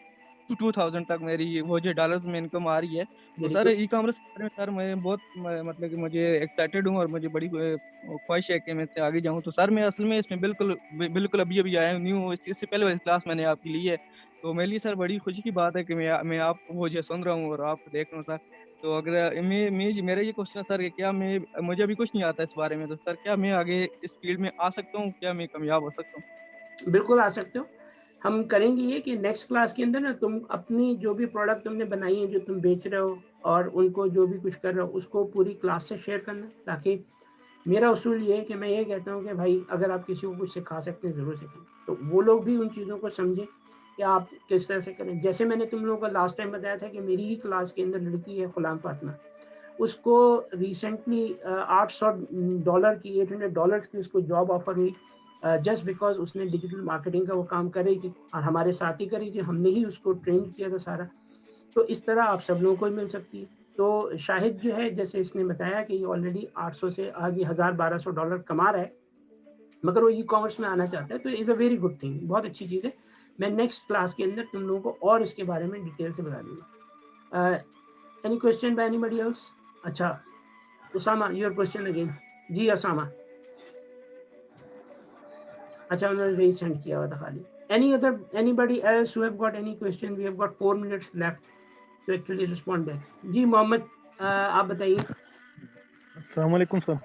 Speaker 5: 2000 तक मेरी वो जो डॉलर्स में इनकम आ रही है। तो
Speaker 1: very
Speaker 5: sir
Speaker 1: good.
Speaker 5: E commerce के बारे में सर मैं बहुत मतलब कि मुझे एक्साइटेड हूँ और मुझे बड़ी ख्वाहिश है कि मैं इससे आगे जाऊँ। तो सर मैं असल में इसमें बिल्कुल अभी-अभी आया हूँ, न्यू हूँ। इससे पहले वाली क्लास मैंने आपकी ली है। तो मेरे लिए सर बड़ी खुशी की बात है कि मैं आप वो जो सुन रहा हूँ और आपको देख रहा हूँ सर। तो अगर मैं मेरा ये क्वेश्चन है सर कि क्या मैं मुझे अभी कुछ नहीं आता इस बारे में, तो सर क्या मैं आगे इस फील्ड में आ सकता हूँ? क्या मैं कामयाब हो सकता हूँ?
Speaker 1: बिल्कुल आ सकते हो। हम करेंगे ये कि नेक्स्ट क्लास के अंदर ना तुम अपनी जो भी प्रोडक्ट तुमने बनाई है, जो तुम बेच रहे हो और उनको जो भी कुछ कर रहे हो, उसको पूरी क्लास से शेयर करना, ताकि मेरा उसूल ये है कि मैं ये कहता हूँ कि भाई अगर आप किसी को कुछ सिखा सकते हैं, ज़रूर सिखाएँ। तो वो लोग भी उन चीज़ों को समझें कि आप किस तरह से करें। जैसे मैंने तुम लोगों को लास्ट टाइम बताया था कि मेरी ही क्लास के अंदर लड़की है गुलाम फातिमा, उसको रिसेंटली $800 की $800 की उसको जॉब ऑफर हुई, जस्ट बिकॉज उसने डिजिटल मार्केटिंग का वो काम कर रही थी और हमारे साथ ही करी थी, हमने ही उसको ट्रेन किया था सारा। तो इस तरह आप सब लोगों को ही मिल सकती है। तो शाहिद जो है, जैसे इसने बताया कि ये ऑलरेडी 800 से आगे $1000-1200 कमा रहा है, मगर वो ई कॉमर्स में आना चाहता है, तो is a very good thing, बहुत अच्छी चीज़ है। मैं नेक्स्ट क्लास के अंदर तुम लोगों को और इसके बारे में डिटेल से बता दूंगा। Any question by anybody else? अच्छा, उसामा, योर क्वेश्चन अगेन। जी उसामा। अच्छा, उन्होंने रीसेंड किया हुआ था खाली। Anybody else who have got any question? We have got 4 minutes left to actually respond back. जी मोहम्मद, आप बताइए।
Speaker 6: अस्सलाम वालेकुम सर।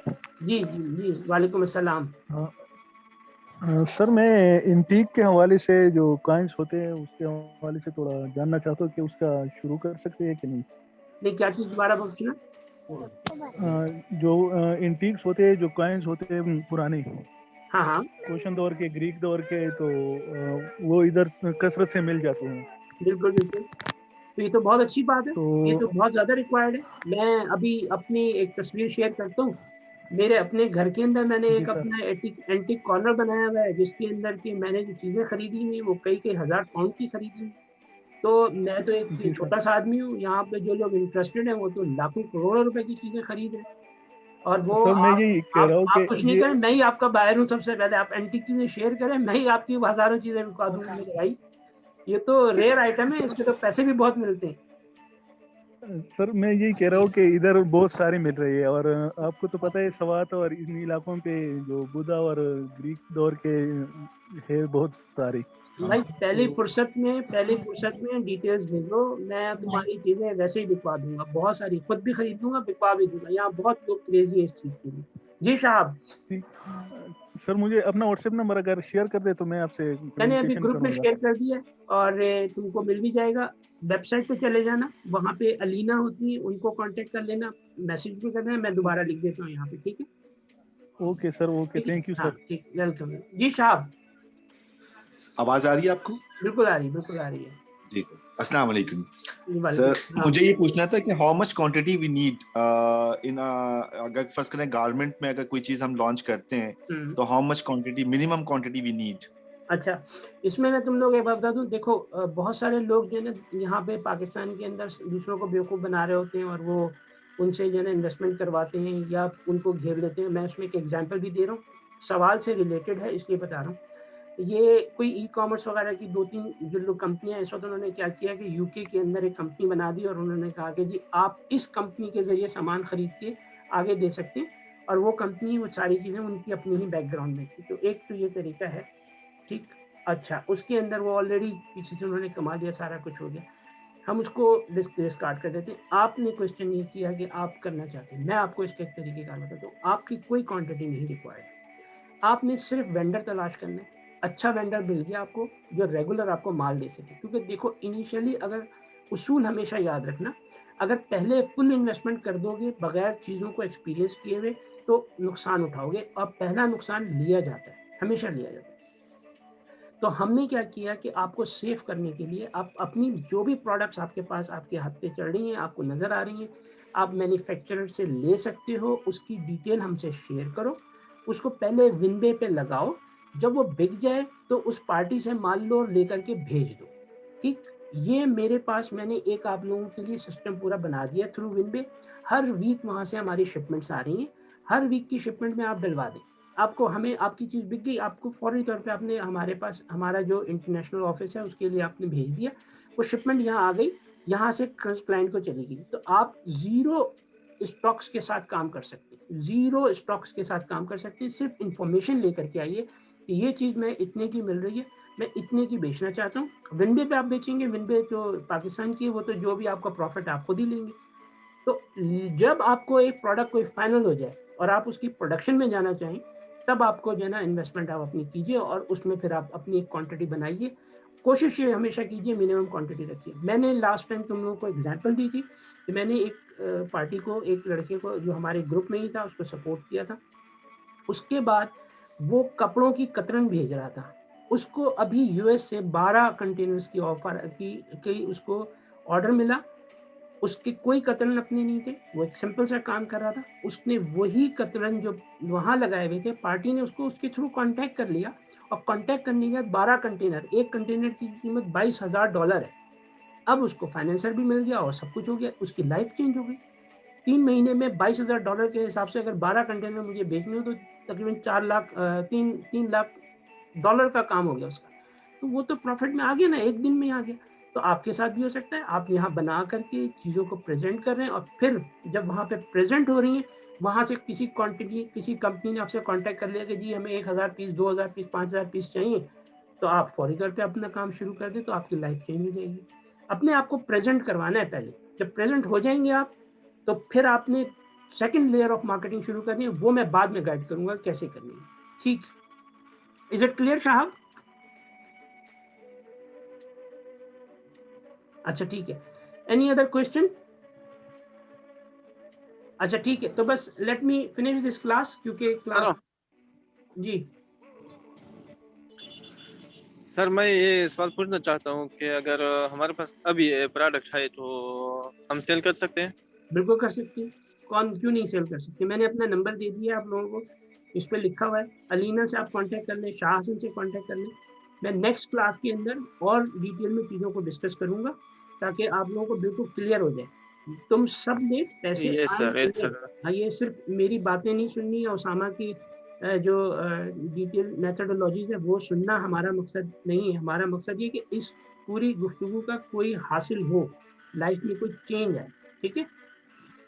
Speaker 1: जी जी जी, वालेकुम अस्सलाम।
Speaker 6: हाँ, सर मैं इंटीक के हवाले से जो कॉइन्स होते हैं उसके हवाले से थोड़ा जानना चाहता हूँ कि उसका शुरू कर सकते हैं कि नहीं।
Speaker 1: नहीं, क्या चीज़ दोबारा पूछना?
Speaker 6: जो इंटीक्स होते हैं, जो कॉइन्स होते हैं पुराने
Speaker 1: हाँ हाँ,
Speaker 6: कोशन दौर के, ग्रीक दौर के, तो वो इधर कसरत से मिल जाते हैं।
Speaker 1: बिल्कुल बिल्कुल। तो ये तो बहुत अच्छी बात है,
Speaker 6: तो
Speaker 1: ये तो बहुत ज़्यादा रिक्वायर्ड है। मैं अभी अपनी एक तस्वीर शेयर करता हूँ। मेरे अपने घर के अंदर मैंने
Speaker 6: जी
Speaker 1: एक
Speaker 6: सर।
Speaker 1: अपना एंटीक एंटीक कॉर्नर बनाया हुआ है, जिसके अंदर की मैंने जो चीज़ें खरीदी हुई वो कई-कई हज़ार पाउंड की खरीदी हुई। तो मैं तो एक
Speaker 6: जी सर।
Speaker 1: छोटा-सा आदमी हूँ, यहाँ पे जो लोग इंटरेस्टेड हैं वो तो लाखों करोड़ों रुपए की चीज़ें खरीद रहे हैं। और वो
Speaker 6: सर मैं
Speaker 1: आप
Speaker 6: यही कह
Speaker 1: आप
Speaker 6: रहा हूँ
Speaker 1: आप
Speaker 6: कि
Speaker 1: कुछ नहीं
Speaker 6: ये
Speaker 1: करें, मैं ही आपका बायर हूँ सबसे पहले। आप एंटीक चीज़ें शेयर करें, मैं ही आपकी हज़ारों चीज़ें बिकवा दूँगा मेरे भाई। ये तो रेयर आइटम है, इसके तो पैसे भी बहुत मिलते हैं।
Speaker 6: सर मैं यही कह रहा हूँ कि इधर बहुत सारी मिल रही है, और आपको तो पता है सवात और इन इलाकों पे जो बुधा और ग्रीक दौर के है बहुत सारी।
Speaker 1: भाई
Speaker 6: तो
Speaker 1: पहली फुर्सत में डिटेल्स भेजो, मैं तुम्हारी चीज़ें वैसे ही बिकवा दूँगा। बहुत सारी खुद भी खरीद लूँगा, बिकवा भी दूँगा। यहाँ बहुत लोग क्रेज़ी है इस चीज़ के लिए। जी साहब,
Speaker 6: ठीक। सर मुझे अपना व्हाट्सएप नंबर अगर शेयर कर दे तो मैं आपसे
Speaker 1: मैंने अभी
Speaker 6: कम्युनिकेशन
Speaker 1: ग्रुप में
Speaker 6: करूँगा।
Speaker 1: शेयर कर दिया है और तुमको मिल भी जाएगा। वेबसाइट पे चले जाना, वहाँ पे अलीना होती है, उनको कॉन्टैक्ट कर लेना, मैसेज भी करना है, मैं दोबारा लिख देता हूँ यहाँ पे, ठीक है?
Speaker 6: ओके सर, ओके,
Speaker 1: ठीक है?
Speaker 6: थैंक यू
Speaker 1: हाँ,
Speaker 6: सर।
Speaker 1: ठीक, वेलकम। जी साहब,
Speaker 7: आवाज आ रही है आपको?
Speaker 1: बिल्कुल आ रही है।
Speaker 7: जी अस्सलाम वालेकुम
Speaker 1: जी, वालेकुम
Speaker 7: सर।
Speaker 1: सलाम।
Speaker 7: मुझे ये पूछना था कि how much quantity we need in, अगर फर्स्ट करें गारमेंट में अगर कोई चीज हम लॉन्च करते हैं
Speaker 1: हुँ।
Speaker 7: तो how much quantity, minimum quantity we need?
Speaker 1: अच्छा, इसमें मैं तुम लोग एक बात बता दूँ, देखो बहुत सारे लोग जो है ना यहाँ पे पाकिस्तान के अंदर दूसरों को बेवकूफ़ बना रहे होते हैं और वो उनसे जो है ना इन्वेस्टमेंट करवाते हैं या उनको घेर लेते हैं। मैं उसमें एक एग्ज़ाम्पल भी दे रहा हूँ, सवाल से रिलेटेड है इसलिए बता रहा हूँ। ये कोई ई-कॉमर्स वगैरह की 2-3 जो लोग कंपनियाँ, इस वक़्त उन्होंने क्या किया कि यूके के अंदर एक कंपनी बना दी और उन्होंने कहा कि जी आप इस कंपनी के ज़रिए सामान खरीद के आगे दे सकते हैं, और वो कंपनी, वो सारी चीज़ें उनकी अपनी ही बैकग्राउंड में थी। तो एक तो ये तरीका है, ठीक? अच्छा, उसके अंदर वो ऑलरेडी पीछे से उन्होंने कमा लिया, सारा कुछ हो गया। हम उसको डिस्कार्ड कर देते हैं। आपने क्वेश्चन ये किया कि आप करना चाहते हैं। मैं आपको इसका एक तरीकेकार बताता हूँ। आपकी कोई क्वांटिटी नहीं रिक्वायर्ड। आपने सिर्फ वेंडर तलाश करना है। अच्छा वेंडर मिल गया आपको, जो रेगुलर आपको माल दे सके। क्योंकि देखो इनिशियली अगर उसूल हमेशा याद रखना, अगर पहले फुल इन्वेस्टमेंट कर दोगे बगैर चीज़ों को एक्सपीरियंस किए हुए, तो नुकसान उठाओगे और पहला नुकसान लिया जाता है, हमेशा लिया जाता है। तो हमने क्या किया कि आपको सेव करने के लिए आप अपनी जो भी प्रोडक्ट्स आपके पास आपके हाथ पे चल रही हैं, आपको नज़र आ रही हैं, आप मैन्युफैक्चरर से ले सकते हो, उसकी डिटेल हमसे शेयर करो, उसको पहले विनबे पे लगाओ, जब वो बिक जाए तो उस पार्टी से माल लो और लेकर के भेज दो, ठीक? ये मेरे पास मैंने एक आप लोगों के लिए सिस्टम पूरा बना दिया थ्रू विनबे। हर वीक वहाँ से हमारी शिपमेंट्स आ रही हैं, हर वीक की शिपमेंट में आप डलवा दें। आपको हमें आपकी चीज़ बिक गई, आपको फ़ौरी तौर पे आपने हमारे पास हमारा जो इंटरनेशनल ऑफ़िस है उसके लिए आपने भेज दिया, वो शिपमेंट यहाँ आ गई, यहाँ से क्लाइंट को चली गई। तो आप ज़ीरो स्टॉक्स के साथ काम कर सकते हैं, ज़ीरो स्टॉक्स के साथ काम कर सकते हैं। सिर्फ इन्फॉर्मेशन लेकर के आइए कि ये चीज़ मैं इतने की मिल रही है, मैं इतने की बेचना चाहता हूँ। विनबे पे आप बेचेंगे, विनबे जो पाकिस्तान की है वो तो जो भी आपका प्रॉफ़िट आप खुद ही लेंगे। तो जब आपको एक प्रोडक्ट कोई फाइनल हो जाए और आप उसकी प्रोडक्शन में जाना चाहें, तब आपको जो है ना इन्वेस्टमेंट आप अपनी कीजिए और उसमें फिर आप अपनी एक क्वांटिटी बनाइए। कोशिश ये हमेशा कीजिए मिनिमम क्वांटिटी रखिए। मैंने लास्ट टाइम तुम लोगों को एग्जांपल दी थी कि मैंने एक पार्टी को, एक लड़के को जो हमारे ग्रुप में ही था, उसको सपोर्ट किया था। उसके बाद वो कपड़ों की कतरन भेज रहा था। उसको अभी यूएस से 12 कंटेनर्स की ऑफर की उसको ऑर्डर मिला। उसके कोई कतरन अपने नहीं थे, वो एक सिंपल सा काम कर रहा था। उसने वही कतरन जो वहाँ लगाए हुए थे, पार्टी ने उसको उसके थ्रू कॉन्टैक्ट कर लिया और कॉन्टैक्ट करने के बाद 12 कंटेनर, एक कंटेनर की कीमत $22,000 है। अब उसको फाइनेंसर भी मिल गया और सब कुछ हो गया, उसकी लाइफ चेंज हो गई। 3 महीने में $22,000 के हिसाब से अगर 12 कंटेनर मुझे बेचने हो तो तकरीबन 4 लाख 3 लाख डॉलर का काम हो गया उसका। तो वो तो प्रॉफिट में आ गया ना, एक दिन में आ गया। तो आपके साथ भी हो सकता है, आप यहाँ बना करके चीज़ों को प्रेजेंट कर रहे हैं और फिर जब वहाँ पे प्रेजेंट हो रही हैं, वहाँ से किसी क्वांटिटी, किसी कंपनी ने आपसे कांटेक्ट कर लिया कि जी हमें 1000 पीस, 2000 पीस, 5000 पीस चाहिए, तो आप फौरी तौर पे अपना काम शुरू कर दें, तो आपकी लाइफ चेंज हो जाएगी। अपने आप को प्रेजेंट करवाना है पहले। जब प्रेजेंट हो जाएंगे आप, तो फिर आपने सेकंड लेयर ऑफ मार्केटिंग शुरू करनी है, वो मैं बाद में गाइड करूंगा कैसे करनी है। ठीक, इज इट क्लियर साहब? अच्छा ठीक है, एनी अदर क्वेश्चन? अच्छा ठीक है, तो बस let me finish this class, क्योंकि क्लास जी
Speaker 8: सर मैं ये सवाल पूछना चाहता हूँ कि अगर हमारे पास अभी प्रोडक्ट है तो हम सेल कर सकते हैं?
Speaker 1: बिल्कुल कर सकते हैं, कौन क्यों नहीं सेल कर सकते। मैंने अपना नंबर दे दिया आप लोगों को, इस पर लिखा हुआ है। अलीना से आप कांटेक्ट कर लें, शाह हसन से कांटेक्ट कर लें। मैं नेक्स्ट क्लास के अंदर और डिटेल में चीज़ों को डिस्कस करूंगा ताकि आप लोगों को बिल्कुल क्लियर हो जाए। तुम सब ने पैसे
Speaker 8: यस
Speaker 1: आए
Speaker 8: सर, यस
Speaker 1: नहीं।
Speaker 8: सर।
Speaker 1: हाँ, ये सिर्फ मेरी बातें नहीं सुननी है, उसामा की जो डिटेल मेथडोलॉजीज है वो सुनना हमारा मकसद नहीं है। हमारा मकसद ये कि इस पूरी गुफ्तगू का कोई हासिल हो, लाइफ में कोई चेंज आए। ठीक है,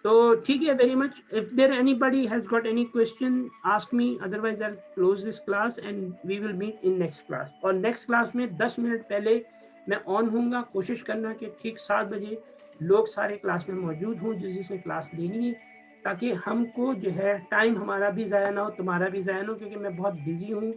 Speaker 1: तो ठीक है, very much. If there anybody has got any question, ask me, otherwise I close this class and we will meet in next class. और नेक्स्ट क्लास में 10 मिनट पहले मैं ऑन होऊंगा। कोशिश करना कि ठीक 7 बजे लोग सारे क्लास में मौजूद हों जिसने क्लास लेनी है, ताकि हमको जो है टाइम हमारा भी ज़ाया ना हो, तुम्हारा भी ज़ाया ना हो, क्योंकि मैं बहुत बिजी हूँ।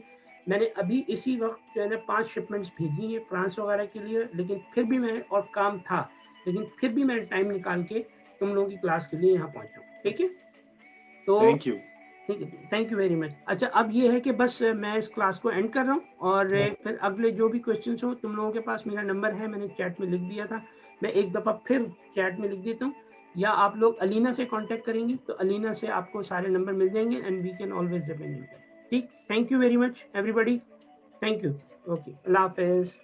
Speaker 1: मैंने अभी इसी वक्त जो है ना 5 शिपमेंट्स भेजी हैं फ्रांस वगैरह के लिए, लेकिन फिर भी मैं, और काम था, लेकिन फिर भी मैंने टाइम निकाल के तुम लोगों की क्लास के लिए यहाँ पहुँचा। ठीक है, तो
Speaker 7: थैंक यू।
Speaker 1: ठीक है, थैंक यू वेरी मच। अच्छा, अब ये है कि बस मैं इस क्लास को एंड कर रहा हूँ और फिर अगले जो भी क्वेश्चंस हो, तुम लोगों के पास मेरा नंबर है, मैंने चैट में लिख दिया था, मैं एक दफ़ा फिर चैट में लिख देता हूँ, या आप लोग अलीना से कांटेक्ट करेंगे तो अलीना से आपको सारे नंबर मिल जाएंगे and we can always depend. ठीक, thank you very much everybody, thank you, okay, अल्लाह हाफिज़।